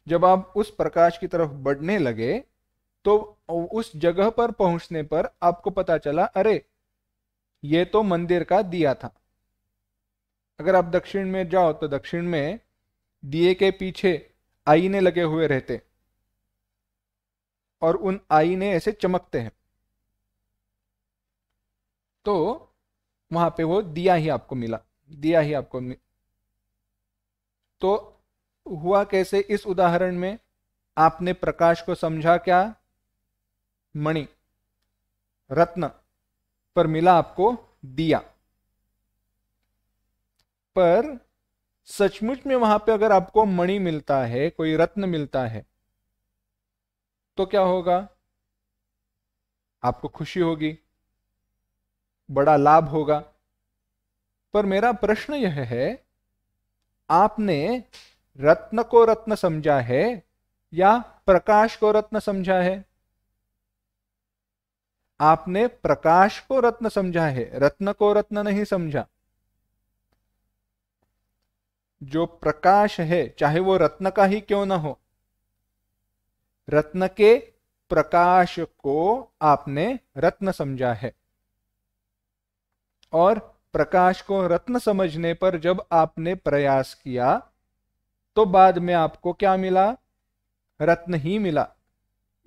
जब आप उस प्रकाश की तरफ बढ़ने लगे तो उस जगह पर पहुंचने पर आपको पता चला अरे ये तो मंदिर का दिया था। अगर आप दक्षिण में जाओ तो दक्षिण में दिए के पीछे आईने लगे हुए रहते और उन आईने ऐसे चमकते हैं, तो वहां पे वो दिया ही आपको मिला, दिया ही आपको तो हुआ कैसे? इस उदाहरण में आपने प्रकाश को समझा क्या? मणि, रत्न, पर मिला आपको दिया। पर सचमुच में वहां पे अगर आपको मणि मिलता है, कोई रत्न मिलता है, तो क्या होगा? आपको खुशी होगी, बड़ा लाभ होगा। पर मेरा प्रश्न यह है, आपने रत्न को रत्न समझा है या प्रकाश को रत्न समझा है? आपने प्रकाश को रत्न समझा है, रत्न को रत्न नहीं समझा। जो प्रकाश है चाहे वो रत्न का ही क्यों ना हो, रत्न के प्रकाश को आपने रत्न समझा है, और प्रकाश को रत्न समझने पर जब आपने प्रयास किया तो बाद में आपको क्या मिला? रत्न ही मिला।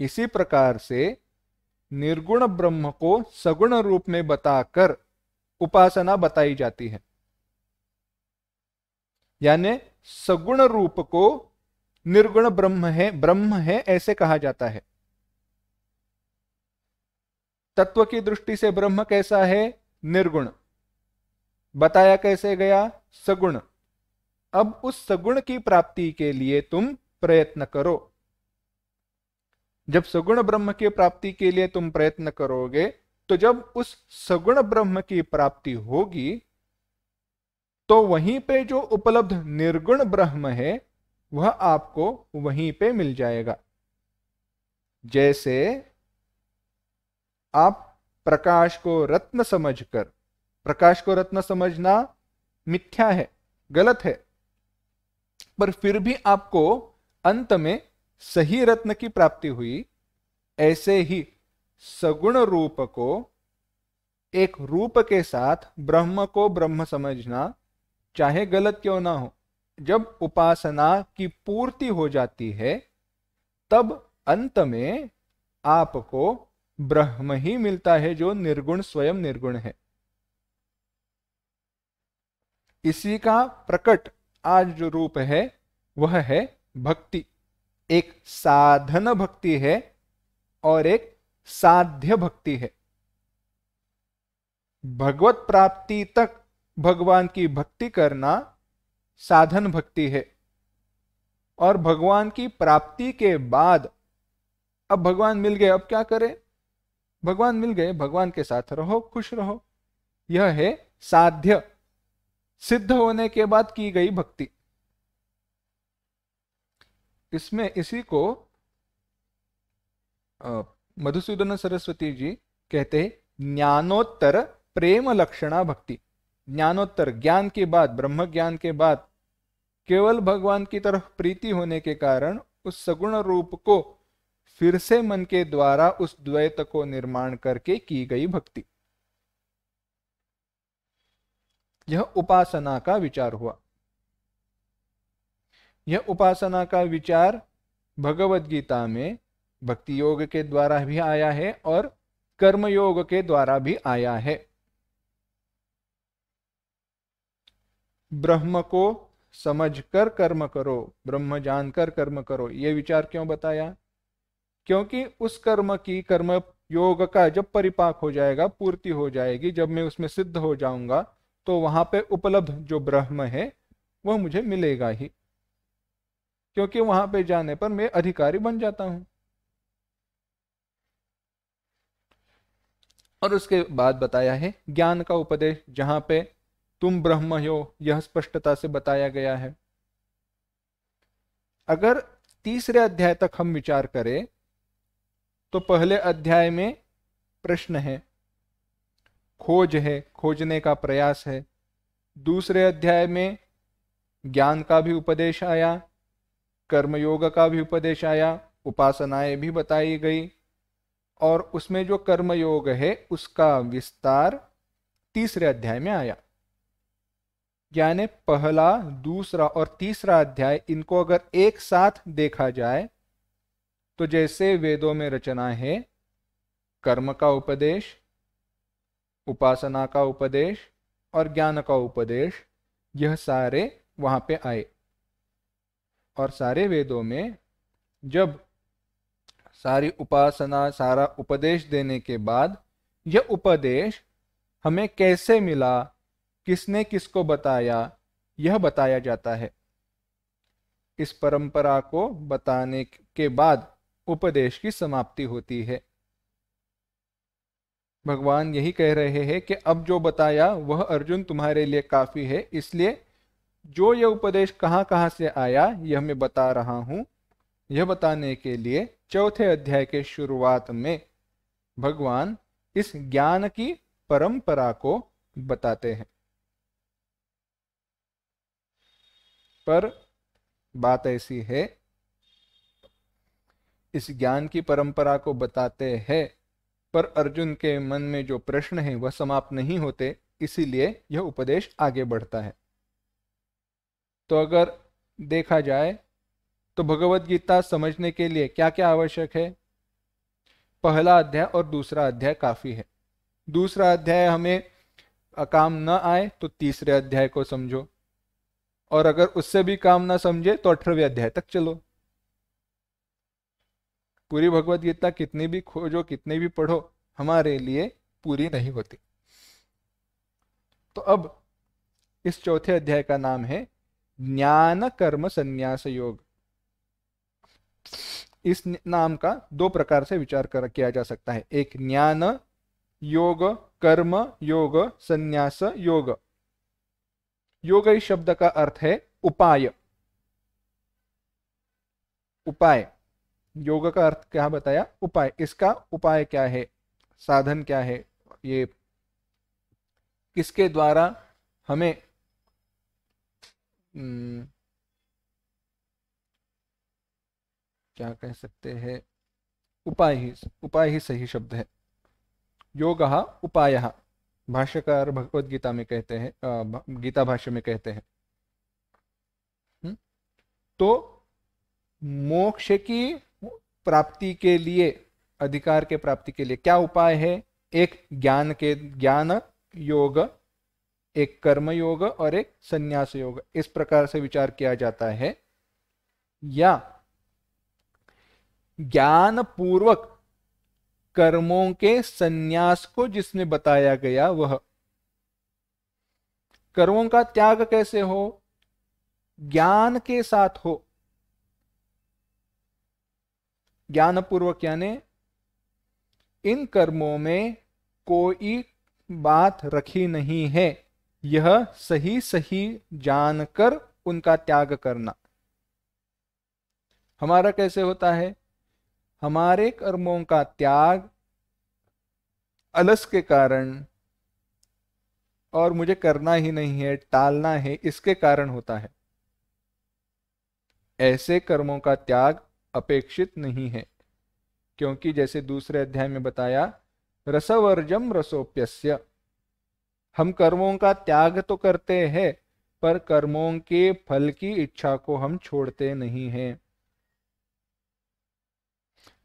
इसी प्रकार से निर्गुण ब्रह्म को सगुण रूप में बताकर उपासना बताई जाती है, यानी सगुण रूप को निर्गुण ब्रह्म है ऐसे कहा जाता है। तत्व की दृष्टि से ब्रह्म कैसा है? निर्गुण। बताया कैसे गया? सगुण। अब उस सगुण की प्राप्ति के लिए तुम प्रयत्न करो। जब सगुण ब्रह्म की प्राप्ति के लिए तुम प्रयत्न करोगे तो जब उस सगुण ब्रह्म की प्राप्ति होगी तो वहीं पे जो उपलब्ध निर्गुण ब्रह्म है वह आपको वहीं पे मिल जाएगा। जैसे आप प्रकाश को रत्न समझकर, प्रकाश को रत्न समझना मिथ्या है, गलत है, पर फिर भी आपको अंत में सही रत्न की प्राप्ति हुई, ऐसे ही सगुण रूप को एक रूप के साथ ब्रह्म को ब्रह्म समझना चाहे गलत क्यों ना हो, जब उपासना की पूर्ति हो जाती है तब अंत में आपको ब्रह्म ही मिलता है जो निर्गुण स्वयं निर्गुण है। इसी का प्रकट आज जो रूप है वह है भक्ति। एक साधन भक्ति है और एक साध्य भक्ति है। भगवत प्राप्ति तक भगवान की भक्ति करना साधन भक्ति है, और भगवान की प्राप्ति के बाद अब भगवान मिल गए, अब क्या करें? भगवान मिल गए, भगवान के साथ रहो, खुश रहो, यह है साध्य, सिद्ध होने के बाद की गई भक्ति। इसमें इसी को मधुसूदन सरस्वती जी कहते हैं ज्ञानोत्तर प्रेम लक्षणा भक्ति। ज्ञानोत्तर, ज्ञान के बाद, ब्रह्म ज्ञान के बाद केवल भगवान की तरफ प्रीति होने के कारण उस सगुण रूप को फिर से मन के द्वारा उस द्वैत को निर्माण करके की गई भक्ति। यह उपासना का विचार हुआ। यह उपासना का विचार भगवत गीता में भक्ति योग के द्वारा भी आया है और कर्म योग के द्वारा भी आया है। ब्रह्म को समझकर कर्म करो, ब्रह्म जानकर कर्म करो, यह विचार क्यों बताया? क्योंकि उस कर्म की, कर्म योग का जब परिपाक हो जाएगा, पूर्ति हो जाएगी, जब मैं उसमें सिद्ध हो जाऊंगा, तो वहां पे उपलब्ध जो ब्रह्म है वह मुझे मिलेगा ही, क्योंकि वहां पे जाने पर मैं अधिकारी बन जाता हूं। और उसके बाद बताया है ज्ञान का उपदेश, जहां पे तुम ब्रह्म हो यह स्पष्टता से बताया गया है। अगर तीसरे अध्याय तक हम विचार करें तो पहले अध्याय में प्रश्न है, खोज है, खोजने का प्रयास है। दूसरे अध्याय में ज्ञान का भी उपदेश आया, कर्मयोग का भी उपदेश आया, उपासनाएं भी बताई गई, और उसमें जो कर्मयोग है उसका विस्तार तीसरे अध्याय में आया। यानी पहला, दूसरा और तीसरा अध्याय, इनको अगर एक साथ देखा जाए तो जैसे वेदों में रचना है, कर्म का उपदेश, उपासना का उपदेश और ज्ञान का उपदेश, यह सारे वहां पे आए। और सारे वेदों में जब सारी उपासना, सारा उपदेश देने के बाद यह उपदेश हमें कैसे मिला, किसने किसको बताया, यह बताया जाता है। इस परंपरा को बताने के बाद उपदेश की समाप्ति होती है। भगवान यही कह रहे हैं कि अब जो बताया वह अर्जुन तुम्हारे लिए काफी है, इसलिए जो यह उपदेश कहां कहां से आया यह मैं बता रहा हूं। यह बताने के लिए चौथे अध्याय के शुरुआत में भगवान इस ज्ञान की परंपरा को बताते हैं। पर बात ऐसी है, इस ज्ञान की परंपरा को बताते हैं, पर अर्जुन के मन में जो प्रश्न है वह समाप्त नहीं होते, इसीलिए यह उपदेश आगे बढ़ता है। तो अगर देखा जाए तो भगवत गीता समझने के लिए क्या क्या आवश्यक है? पहला अध्याय और दूसरा अध्याय काफी है। दूसरा अध्याय हमें काम न आए तो तीसरे अध्याय को समझो, और अगर उससे भी काम ना समझे तो 18वें अध्याय तक चलो। पूरी भगवत गीता कितनी भी खोजो, कितनी भी पढ़ो, हमारे लिए पूरी नहीं होती। तो अब इस चौथे अध्याय का नाम है ज्ञान कर्म संन्यास योग। इस नाम का दो प्रकार से विचार किया जा सकता है, एक ज्ञान योग, कर्म योग, संन्यास योग। योग इस शब्द का अर्थ है उपाय। उपाय, योग का अर्थ क्या बताया? उपाय। इसका उपाय क्या है, साधन क्या है, ये किसके द्वारा हमें क्या कह सकते हैं, उपाय ही सही शब्द है। योगः उपायः, भाष्यकार भगवद गीता में कहते हैं, गीता भाष्य में कहते हैं। तो मोक्ष की प्राप्ति के लिए, अधिकार के प्राप्ति के लिए क्या उपाय है? एक ज्ञान योग, एक कर्म योग और एक संन्यास योग। इस प्रकार से विचार किया जाता है। या ज्ञान पूर्वक कर्मों के संन्यास को जिसमें बताया गया, वह कर्मों का त्याग कैसे हो? ज्ञान के साथ हो। ज्ञान पूर्वक यानी इन कर्मों में कोई बात रखी नहीं है, यह सही सही जानकर उनका त्याग करना। हमारा कैसे होता है? हमारे कर्मों का त्याग अलस के कारण, और मुझे करना ही नहीं है, टालना है, इसके कारण होता है। ऐसे कर्मों का त्याग अपेक्षित नहीं है, क्योंकि जैसे दूसरे अध्याय में बताया, रसवर्जम रसोप्यस्य, हम कर्मों का त्याग तो करते हैं पर कर्मों के फल की इच्छा को हम छोड़ते नहीं हैं।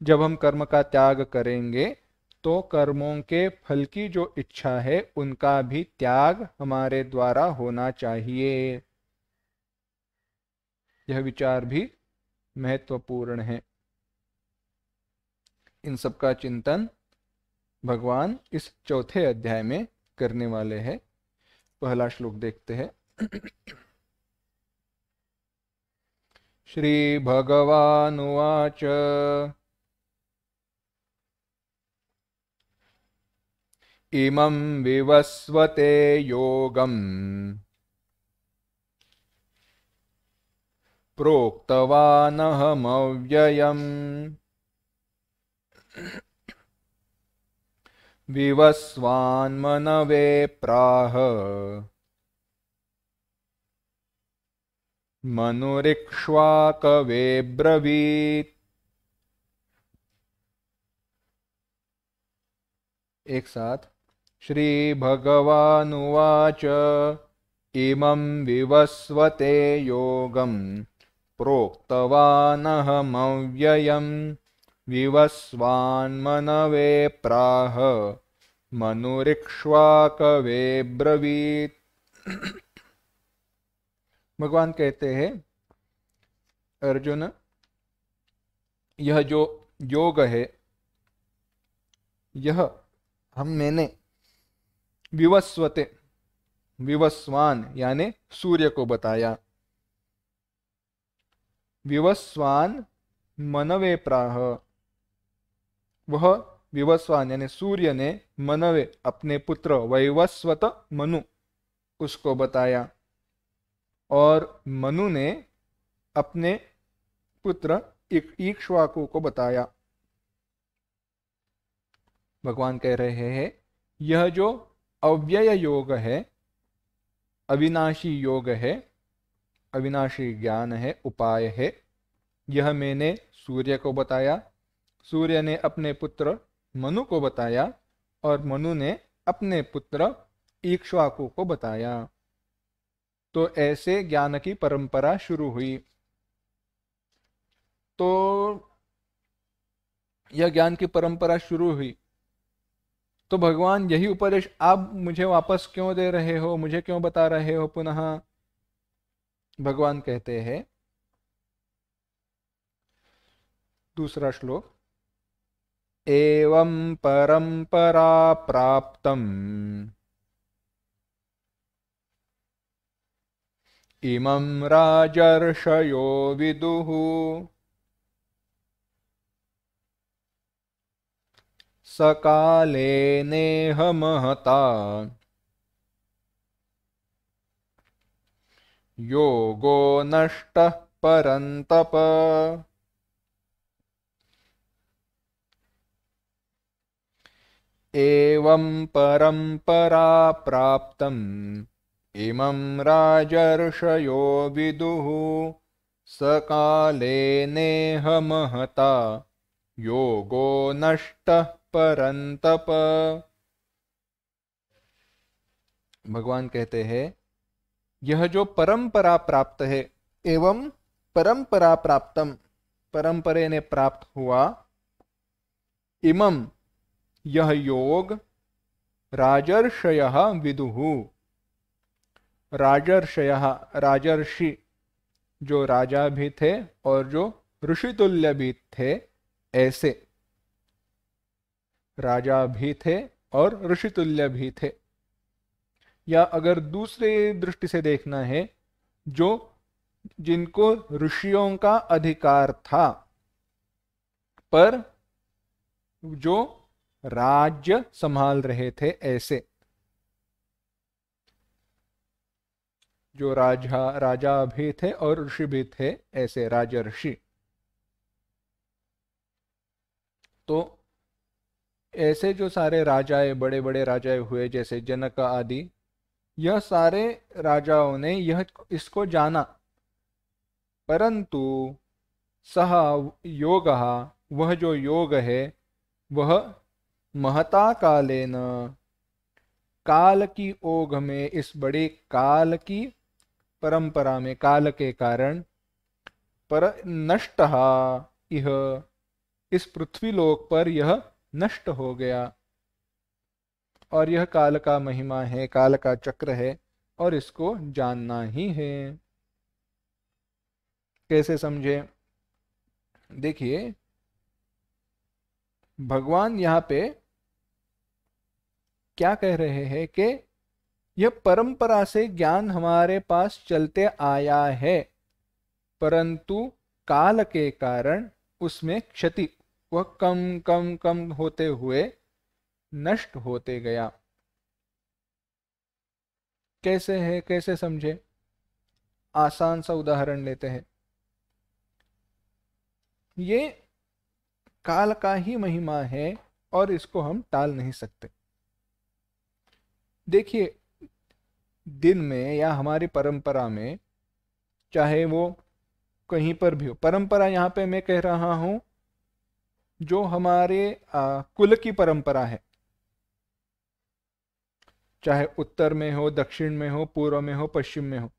जब हम कर्म का त्याग करेंगे तो कर्मों के फल की जो इच्छा है उनका भी त्याग हमारे द्वारा होना चाहिए। यह विचार भी महत्वपूर्ण है। इन सब का चिंतन भगवान इस चौथे अध्याय में करने वाले हैं। पहला श्लोक देखते हैं। श्री भगवानुवाच इमं विवस्वते योगम् प्रोक्तवानहमव्ययम् विवस्वान्मनवे प्राह मनुरिक्ष्वाकवे ब्रवीत्। एक साथ। श्री भगवानुवाच इमं विवस्वते योगं प्रोक्तवानहमव्ययम् विवस्वान्मनवे प्राह मनुरिक्ष्वाकवे ब्रवीत्। भगवान कहते हैं, अर्जुन, यह जो योग है यह मैंने विवस्वते, विवस्वान यानी सूर्य को बताया। विवस्वान मनवे प्राह, वह विवस्वान यानी सूर्य ने मनवे अपने पुत्र वैवस्वत मनु उसको बताया, और मनु ने अपने पुत्र इक्ष्वाकु को बताया। भगवान कह रहे हैं, यह जो अव्यय योग है, अविनाशी योग है, अविनाशी ज्ञान है, उपाय है, यह मैंने सूर्य को बताया, सूर्य ने अपने पुत्र मनु को बताया, और मनु ने अपने पुत्र इक्ष्वाकु को बताया। तो ऐसे ज्ञान की परंपरा शुरू हुई। तो यह ज्ञान की परंपरा शुरू हुई, तो भगवान यही उपदेश आप मुझे वापस क्यों दे रहे हो, मुझे क्यों बता रहे हो पुनः? भगवान कहते हैं, दूसरा श्लोक, एवं परंपरा प्राप्तम् इमं राजर्षयो विदुः सकाले नेह महता योगो नष्टः परन्तप। एवं परंपरा प्राप्तम् इमं राजर्षयो विदुः सकाले नेह महता योगो नष्टः परन्तप। भगवान कहते हैं, यह जो परंपरा प्राप्त है, एवं परंपरा प्राप्तम, परंपरे ने प्राप्त हुआ, इमं यह योग, राजर्षयः विदुः, राजर्षयः राजर्षि जो राजा भी थे और जो ऋषितुल्य भी थे, ऐसे राजा भी थे और ऋषितुल्य भी थे। या अगर दूसरे दृष्टि से देखना है, जो जिनको ऋषियों का अधिकार था, पर जो राज्य संभाल रहे थे, ऐसे जो राजा भी थे और ऋषि भी थे, ऐसे राजर्षि। तो ऐसे जो सारे राजाएं, बड़े बड़े राजाएं हुए, जैसे जनक आदि, यह सारे राजाओं ने यह इसको जाना, परंतु सह योगः, वह जो योग है, वह महता कालेन, काल की ओघ में, इस बड़े काल की परंपरा में, काल के कारण, पर नष्टः इह, इस पृथ्वी लोक पर यह नष्ट हो गया। और यह काल का महिमा है, काल का चक्र है, और इसको जानना ही है। कैसे समझे? देखिए, भगवान यहाँ पे क्या कह रहे हैं कि यह परंपरा से ज्ञान हमारे पास चलते आया है, परंतु काल के कारण उसमें क्षति वह कम कम कम होते हुए नष्ट होते गया। कैसे है, कैसे समझे? आसान सा उदाहरण लेते हैं। ये काल का ही महिमा है और इसको हम टाल नहीं सकते। देखिए, दिन में या हमारी परंपरा में, चाहे वो कहीं पर भी हो, परंपरा यहां पे मैं कह रहा हूं जो हमारे कुल की परंपरा है, चाहे उत्तर में हो, दक्षिण में हो, पूर्व में हो, पश्चिम में हो,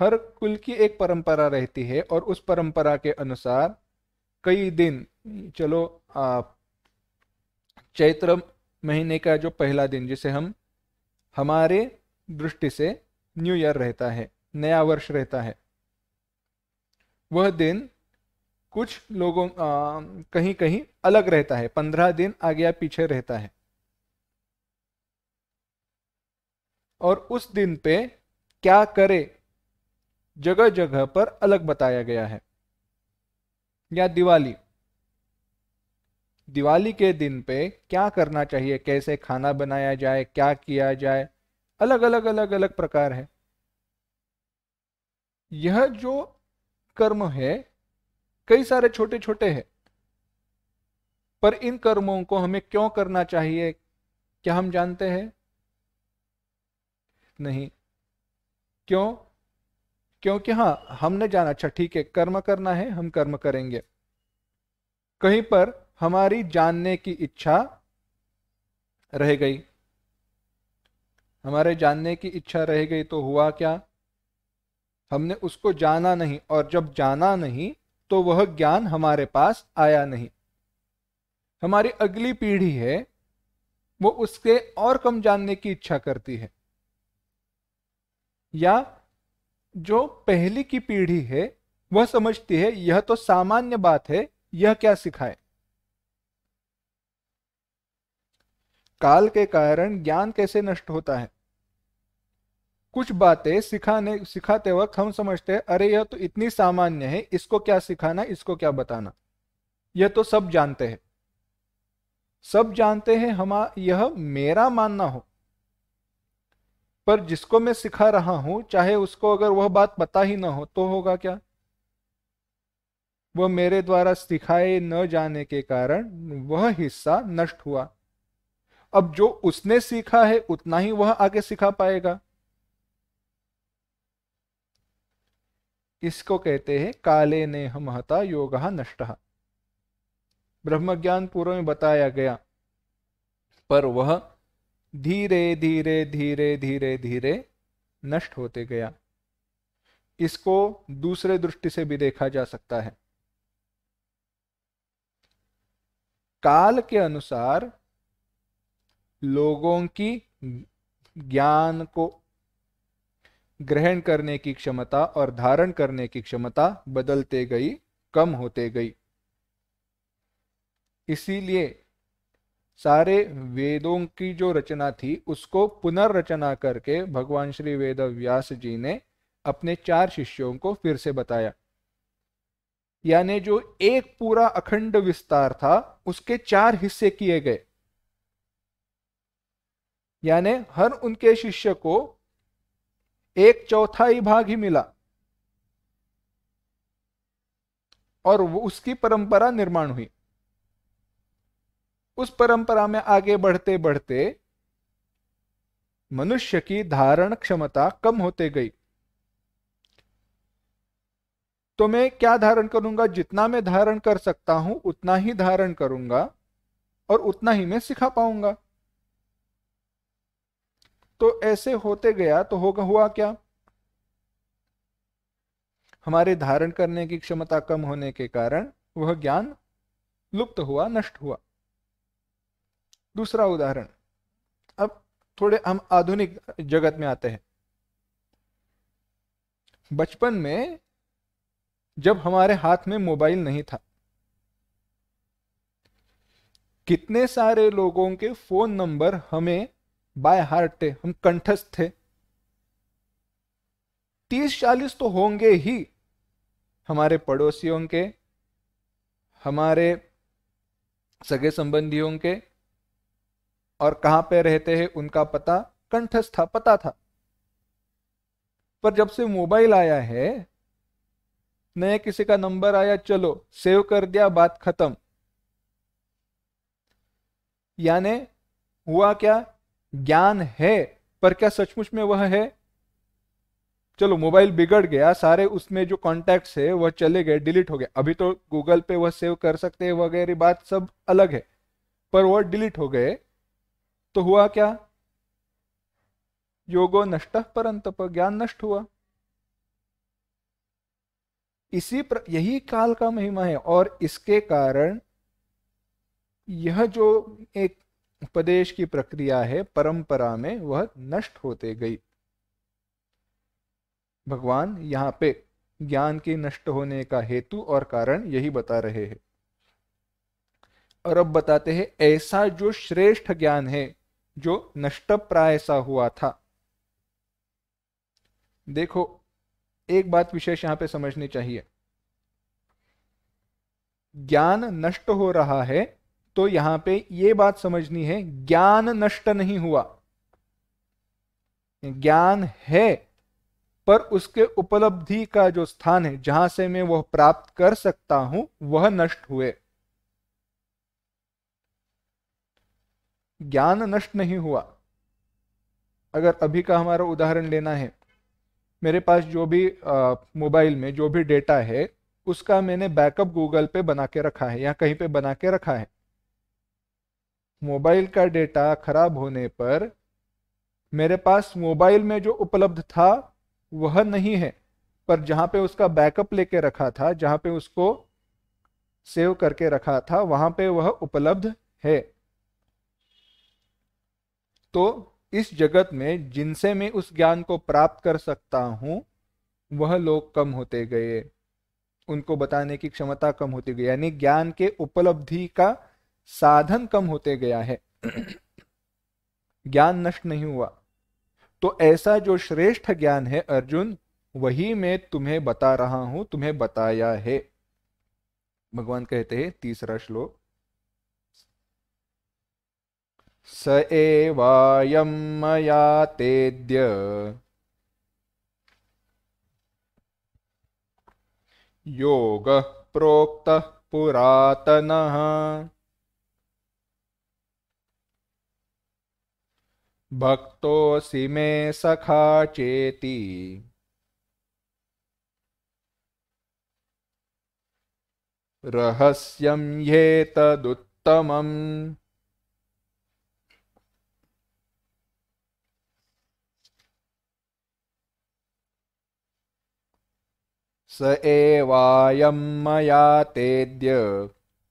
हर कुल की एक परंपरा रहती है और उस परंपरा के अनुसार कई दिन, चलो चैत्र महीने का जो पहला दिन, जिसे हम हमारे दृष्टि से न्यू ईयर रहता है, नया वर्ष रहता है, वह दिन कुछ लोगों कहीं कहीं अलग रहता है, 15 दिन आगे या पीछे रहता है। और उस दिन पे क्या करे, जगह जगह पर अलग बताया गया है। या दिवाली, दिवाली के दिन पे क्या करना चाहिए, कैसे खाना बनाया जाए, क्या किया जाए, अलग अलग अलग अलग प्रकार है। यह जो कर्म है कई सारे छोटे छोटे हैं, पर इन कर्मों को हमें क्यों करना चाहिए, क्या हम जानते हैं? नहीं। क्यों? क्योंकि हाँ, हमने जाना, अच्छा ठीक है, कर्म करना है, हम कर्म करेंगे। कहीं पर हमारी जानने की इच्छा रह गई, हमारे जानने की इच्छा रह गई तो हुआ क्या, हमने उसको जाना नहीं, और जब जाना नहीं तो वह ज्ञान हमारे पास आया नहीं। हमारी अगली पीढ़ी है, वो उसके और कम जानने की इच्छा करती है, या जो पहली की पीढ़ी है वह समझती है यह तो सामान्य बात है, यह क्या सिखाए। काल के कारण ज्ञान कैसे नष्ट होता है? कुछ बातें सिखाते वक्त हम समझते हैं अरे यह तो इतनी सामान्य है, इसको क्या सिखाना, इसको क्या बताना, यह तो सब जानते हैं। सब जानते हैं, यह मेरा मानना हो, पर जिसको मैं सिखा रहा हूं, चाहे उसको अगर वह बात पता ही ना हो तो होगा क्या? वह मेरे द्वारा सिखाए न जाने के कारण वह हिस्सा नष्ट हुआ। अब जो उसने सीखा है उतना ही वह आगे सिखा पाएगा। इसको कहते हैं काले ने महता योगः नष्टः। ब्रह्म ज्ञान पूर्व में बताया गया, पर वह धीरे धीरे धीरे धीरे धीरे नष्ट होते गया। इसको दूसरे दृष्टि से भी देखा जा सकता है। काल के अनुसार लोगों की ज्ञान को ग्रहण करने की क्षमता और धारण करने की क्षमता बदलते गई, कम होते गई। इसीलिए सारे वेदों की जो रचना थी उसको पुनर्रचना करके भगवान श्री वेद व्यास जी ने अपने 4 शिष्यों को फिर से बताया। यानी जो एक पूरा अखंड विस्तार था उसके 4 हिस्से किए गए, यानी हर उनके शिष्य को 1/4 भाग ही मिला और वो उसकी परंपरा निर्माण हुई। उस परंपरा में आगे बढ़ते बढ़ते मनुष्य की धारण क्षमता कम होते गई। तो मैं क्या धारण करूंगा, जितना मैं धारण कर सकता हूं उतना ही धारण करूंगा और उतना ही मैं सिखा पाऊंगा। तो ऐसे होते गया तो हुआ क्या, हमारे धारण करने की क्षमता कम होने के कारण वह ज्ञान लुप्त हुआ, नष्ट हुआ। दूसरा उदाहरण, अब थोड़े हम आधुनिक जगत में आते हैं। बचपन में जब हमारे हाथ में मोबाइल नहीं था, कितने सारे लोगों के फोन नंबर हमें बाय हार्ट थे, हम कंठस्थ थे। 30-40 तो होंगे ही, हमारे पड़ोसियों के, हमारे सगे संबंधियों के, और कहां पे रहते हैं उनका पता कंठस्थ था, पता था। पर जब से मोबाइल आया है, नए किसी का नंबर आया, चलो सेव कर दिया, बात खत्म। यानी हुआ क्या, ज्ञान है पर क्या सचमुच में वह है? चलो मोबाइल बिगड़ गया, सारे उसमें जो कॉन्टैक्ट्स है वह चले गए, डिलीट हो गए। अभी तो गूगल पे वह सेव कर सकते हैं वगैरह, बात सब अलग है, पर वह डिलीट हो गए। तो हुआ क्या, योगो नष्ट परंतप, ज्ञान नष्ट हुआ। यही काल का महिमा है, और इसके कारण यह जो एक उपदेश की प्रक्रिया है परंपरा में, वह नष्ट होते गई। भगवान यहाँ पे ज्ञान के नष्ट होने का हेतु और कारण यही बता रहे हैं। और अब बताते हैं ऐसा जो श्रेष्ठ ज्ञान है, जो नष्ट प्राय सा हुआ था। देखो, एक बात विशेष यहां पे समझनी चाहिए। ज्ञान नष्ट हो रहा है, तो यहां पे यह बात समझनी है, ज्ञान नष्ट नहीं हुआ। ज्ञान है, पर उसके उपलब्धि का जो स्थान है, जहां से मैं वह प्राप्त कर सकता हूं, वह नष्ट हुए। ज्ञान नष्ट नहीं हुआ। अगर अभी का हमारा उदाहरण लेना है, मेरे पास जो भी मोबाइल में जो भी डेटा है, उसका मैंने बैकअप गूगल पे बना के रखा है या कहीं पे बना के रखा है। मोबाइल का डेटा खराब होने पर मेरे पास मोबाइल में जो उपलब्ध था वह नहीं है, पर जहां पे उसका बैकअप लेके रखा था, जहां पे उसको सेव करके रखा था, वहां पे वह उपलब्ध है। तो इस जगत में जिनसे मैं उस ज्ञान को प्राप्त कर सकता हूं, वह लोग कम होते गए, उनको बताने की क्षमता कम होती गई, यानी ज्ञान के उपलब्धि का साधन कम होते गया है। ज्ञान नष्ट नहीं हुआ। तो ऐसा जो श्रेष्ठ ज्ञान है अर्जुन, वही मैं तुम्हें बता रहा हूं, तुम्हें बताया है। भगवान कहते हैं, तीसरा श्लोक, स एवायं मया तेद्य योगः प्रोक्तः पुरातनः भक्तोऽसि मे सखा चेति रहस्यं ह्येतदुत्तमम्। स एवायं मया तेद्य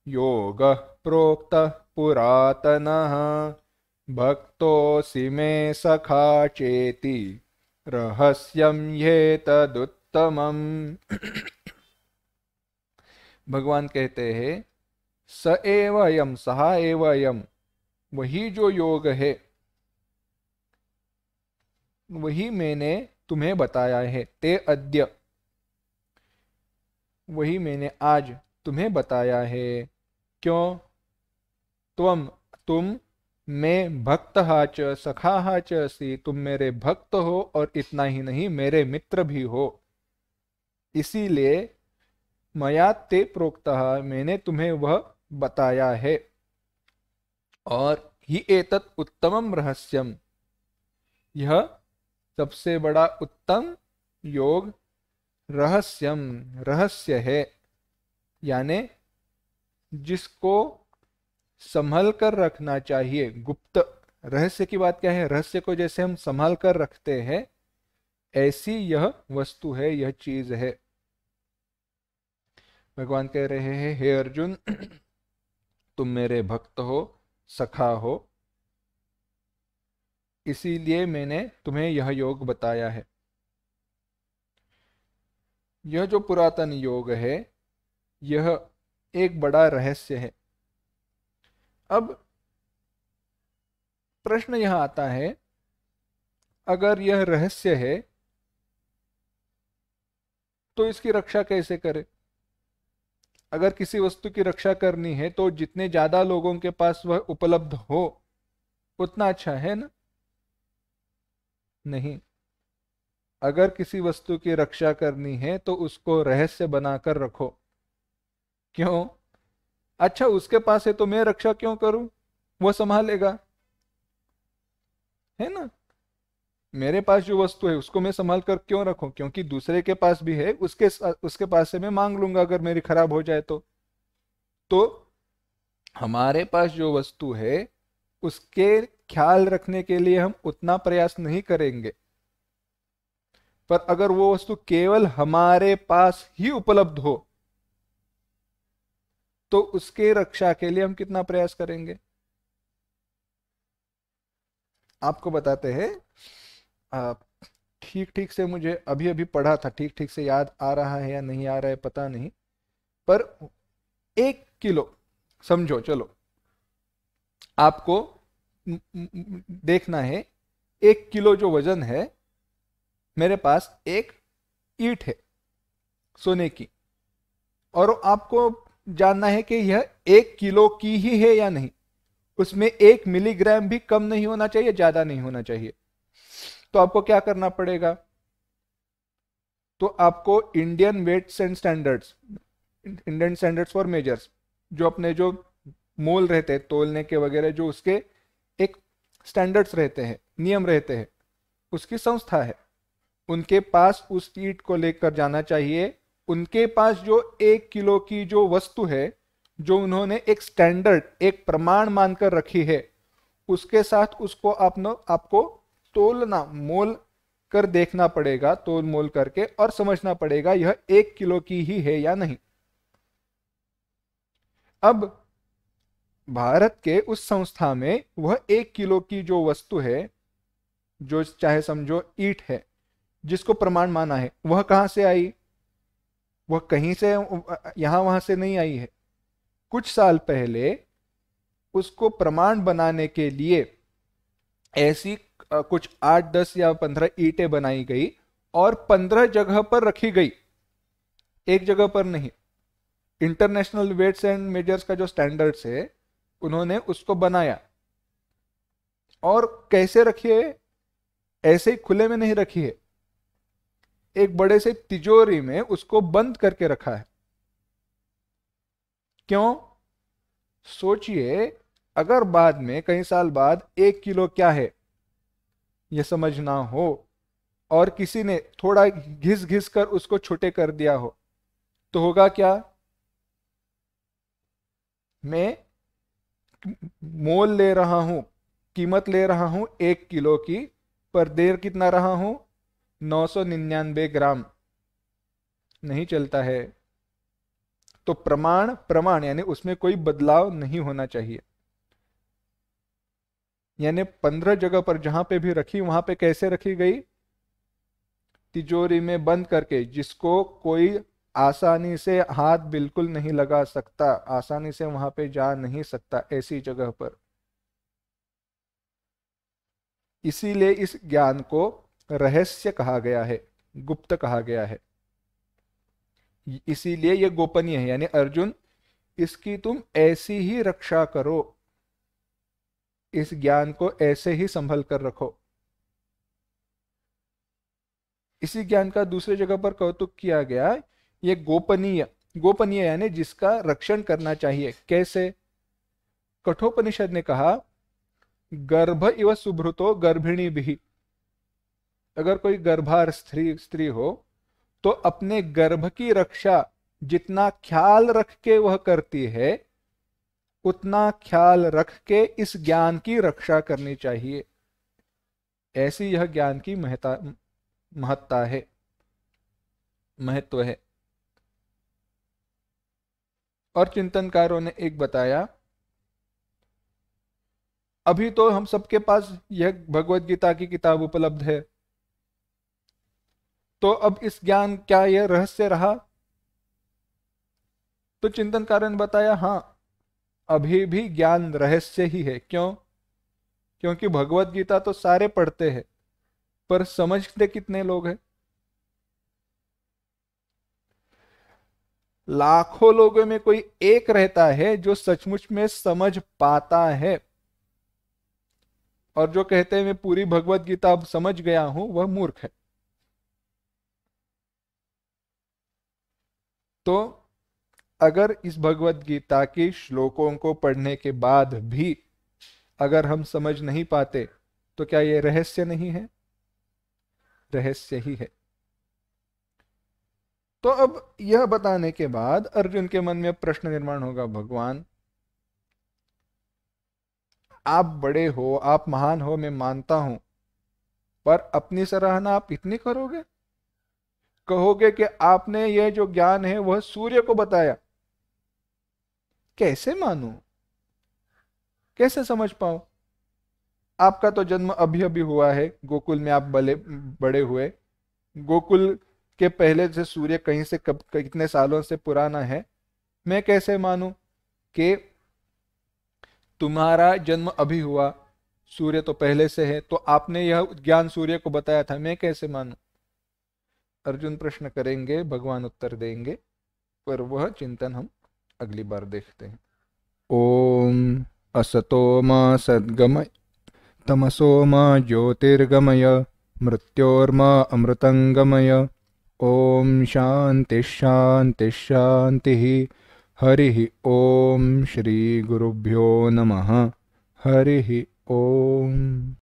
योगः प्रोक्तः पुरातनः भक्तोऽसि मे सखा चेति रहस्यं ह्येतदुत्तमम्। भगवान कहते हैं, स एव यम, सहा एव यम, वही जो योग है, वही मैंने तुम्हें बताया है। ते अद्य, वही मैंने आज तुम्हें बताया है। क्यों? तुम मैं भक्त च सखा च असि, तुम मेरे भक्त हो, और इतना ही नहीं, मेरे मित्र भी हो। इसीलिए मया ते प्रोक्तः, मैंने तुम्हें वह बताया है। और ही एतत् उत्तमम रहस्यम, यह सबसे बड़ा उत्तम योग रहस्यम, रहस्य है। यानी जिसको संभल कर रखना चाहिए, गुप्त। रहस्य की बात क्या है? रहस्य को जैसे हम संभाल कर रखते हैं, ऐसी यह वस्तु है, यह चीज है। भगवान कह रहे हैं, हे अर्जुन, तुम मेरे भक्त हो, सखा हो, इसीलिए मैंने तुम्हें यह योग बताया है। यह जो पुरातन योग है, यह एक बड़ा रहस्य है। अब प्रश्न यह आता है, अगर यह रहस्य है तो इसकी रक्षा कैसे करें? अगर किसी वस्तु की रक्षा करनी है तो जितने ज्यादा लोगों के पास वह उपलब्ध हो उतना अच्छा है ना? नहीं। अगर किसी वस्तु की रक्षा करनी है तो उसको रहस्य बनाकर रखो। क्यों? अच्छा, उसके पास है तो मैं रक्षा क्यों करूं? वो संभालेगा, है ना? मेरे पास जो वस्तु है उसको मैं संभाल कर क्यों रखूं? क्योंकि दूसरे के पास भी है, उसके पास से मैं मांग लूंगा अगर मेरी खराब हो जाए तो हमारे पास जो वस्तु है उसके ख्याल रखने के लिए हम उतना प्रयास नहीं करेंगे, पर अगर वो वस्तु केवल हमारे पास ही उपलब्ध हो तो उसके रक्षा के लिए हम कितना प्रयास करेंगे? आपको बताते हैं। ठीक ठीक से मुझे अभी अभी पढ़ा था, ठीक ठीक से याद आ रहा है या नहीं आ रहा है पता नहीं, पर 1 किलो, समझो, चलो आपको देखना है, 1 किलो जो वजन है, मेरे पास एक ईंट है सोने की, और आपको जानना है कि यह 1 किलो की ही है या नहीं, उसमें 1 मिलीग्राम भी कम नहीं होना चाहिए, ज्यादा नहीं होना चाहिए। तो आपको क्या करना पड़ेगा? तो आपको इंडियन स्टैंडर्ड्स फॉर मेजर्स, जो अपने जो मोल रहते हैं तोलने के वगैरह, जो उसके एक स्टैंडर्ड्स रहते हैं, नियम रहते हैं, उसकी संस्था है, उनके पास उस ईंट को लेकर जाना चाहिए। उनके पास जो 1 किलो की जो वस्तु है, जो उन्होंने एक स्टैंडर्ड, एक प्रमाण मानकर रखी है, उसके साथ उसको आपको तोलना, मोल कर देखना पड़ेगा, तोल मोल करके, और समझना पड़ेगा यह 1 किलो की ही है या नहीं। अब भारत के उस संस्था में वह 1 किलो की जो वस्तु है, जो चाहे समझो ईंट है, जिसको प्रमाण माना है, वह कहां से आई? वह कहीं से यहां वहां से नहीं आई है। कुछ साल पहले उसको प्रमाण बनाने के लिए ऐसी कुछ 8, 10 या 15 ईंटें बनाई गई और 15 जगह पर रखी गई, एक जगह पर नहीं। इंटरनेशनल वेट्स एंड मेजर्स का जो स्टैंडर्ड्स है, उन्होंने उसको बनाया, और कैसे रखी है? ऐसे ही खुले में नहीं रखी है, एक बड़े से तिजोरी में उसको बंद करके रखा है। क्यों? सोचिए, अगर बाद में कई साल बाद 1 किलो क्या है यह समझना हो, और किसी ने थोड़ा घिस घिस कर उसको छोटे कर दिया हो, तो होगा क्या? मैं मोल ले रहा हूं, कीमत ले रहा हूं 1 किलो की, पर देर कितना रहा हूं? 999 ग्राम। नहीं चलता है। तो प्रमाण प्रमाण यानी उसमें कोई बदलाव नहीं होना चाहिए। यानी 15 जगह पर जहां पे भी रखी, वहां पे कैसे रखी गई? तिजोरी में बंद करके, जिसको कोई आसानी से हाथ बिल्कुल नहीं लगा सकता, आसानी से वहां पे जा नहीं सकता, ऐसी जगह पर। इसीलिए इस ज्ञान को रहस्य कहा गया है, गुप्त कहा गया है, इसीलिए यह गोपनीय है। यानी अर्जुन, इसकी तुम ऐसी ही रक्षा करो, इस ज्ञान को ऐसे ही संभल कर रखो। इसी ज्ञान का दूसरी जगह पर कौतुक किया गया, ये गोपनीय, गोपनीय यानी जिसका रक्षण करना चाहिए। कैसे? कठोपनिषद ने कहा, गर्भ इव सुभृतो गर्भिणी भी। अगर कोई गर्भार स्त्री हो तो अपने गर्भ की रक्षा जितना ख्याल रख के वह करती है, उतना ख्याल रख के इस ज्ञान की रक्षा करनी चाहिए। ऐसी यह ज्ञान की महत्ता है, महत्व है। और चिंतनकारों ने एक बताया, अभी तो हम सबके पास यह भगवत गीता की किताब उपलब्ध है, तो अब इस ज्ञान, क्या यह रहस्य रहा? तो चिंतनकारों ने बताया, हाँ, अभी भी ज्ञान रहस्य ही है। क्यों? क्योंकि भगवत गीता तो सारे पढ़ते हैं, पर समझते कितने लोग हैं? लाखों लोगों में कोई एक रहता है जो सचमुच में समझ पाता है, और जो कहते हैं मैं पूरी भगवत गीता अब समझ गया हूं, वह मूर्ख है। तो अगर इस भगवत गीता की श्लोकों को पढ़ने के बाद भी अगर हम समझ नहीं पाते, तो क्या यह रहस्य नहीं है? रहस्य ही है। तो अब यह बताने के बाद अर्जुन के मन में प्रश्न निर्माण होगा, भगवान आप बड़े हो, आप महान हो, मैं मानता हूं, पर अपनी सराहना आप इतनी करोगे? कहोगे कि आपने यह जो ज्ञान है वह सूर्य को बताया। कैसे मानूं? कैसे समझ पाऊं? आपका तो जन्म अभी अभी हुआ है, गोकुल में आप बड़े हुए। गोकुल के पहले से सूर्य कहीं से कब कितने सालों से पुराना है। मैं कैसे मानूं कि तुम्हारा जन्म अभी हुआ, सूर्य तो पहले से है, तो आपने यह ज्ञान सूर्य को बताया था, मैं कैसे मानूं? अर्जुन प्रश्न करेंगे, भगवान उत्तर देंगे, पर वह चिंतन हम अगली बार देखते हैं। ओम असतो मा सद्गमय तमसो मा ज्योतिर्गमय मृत्योर्मा अमृतंगमय। ओम शांति शांति शांति। हरि ओम श्री गुरुभ्यो नमः। हरि ओम।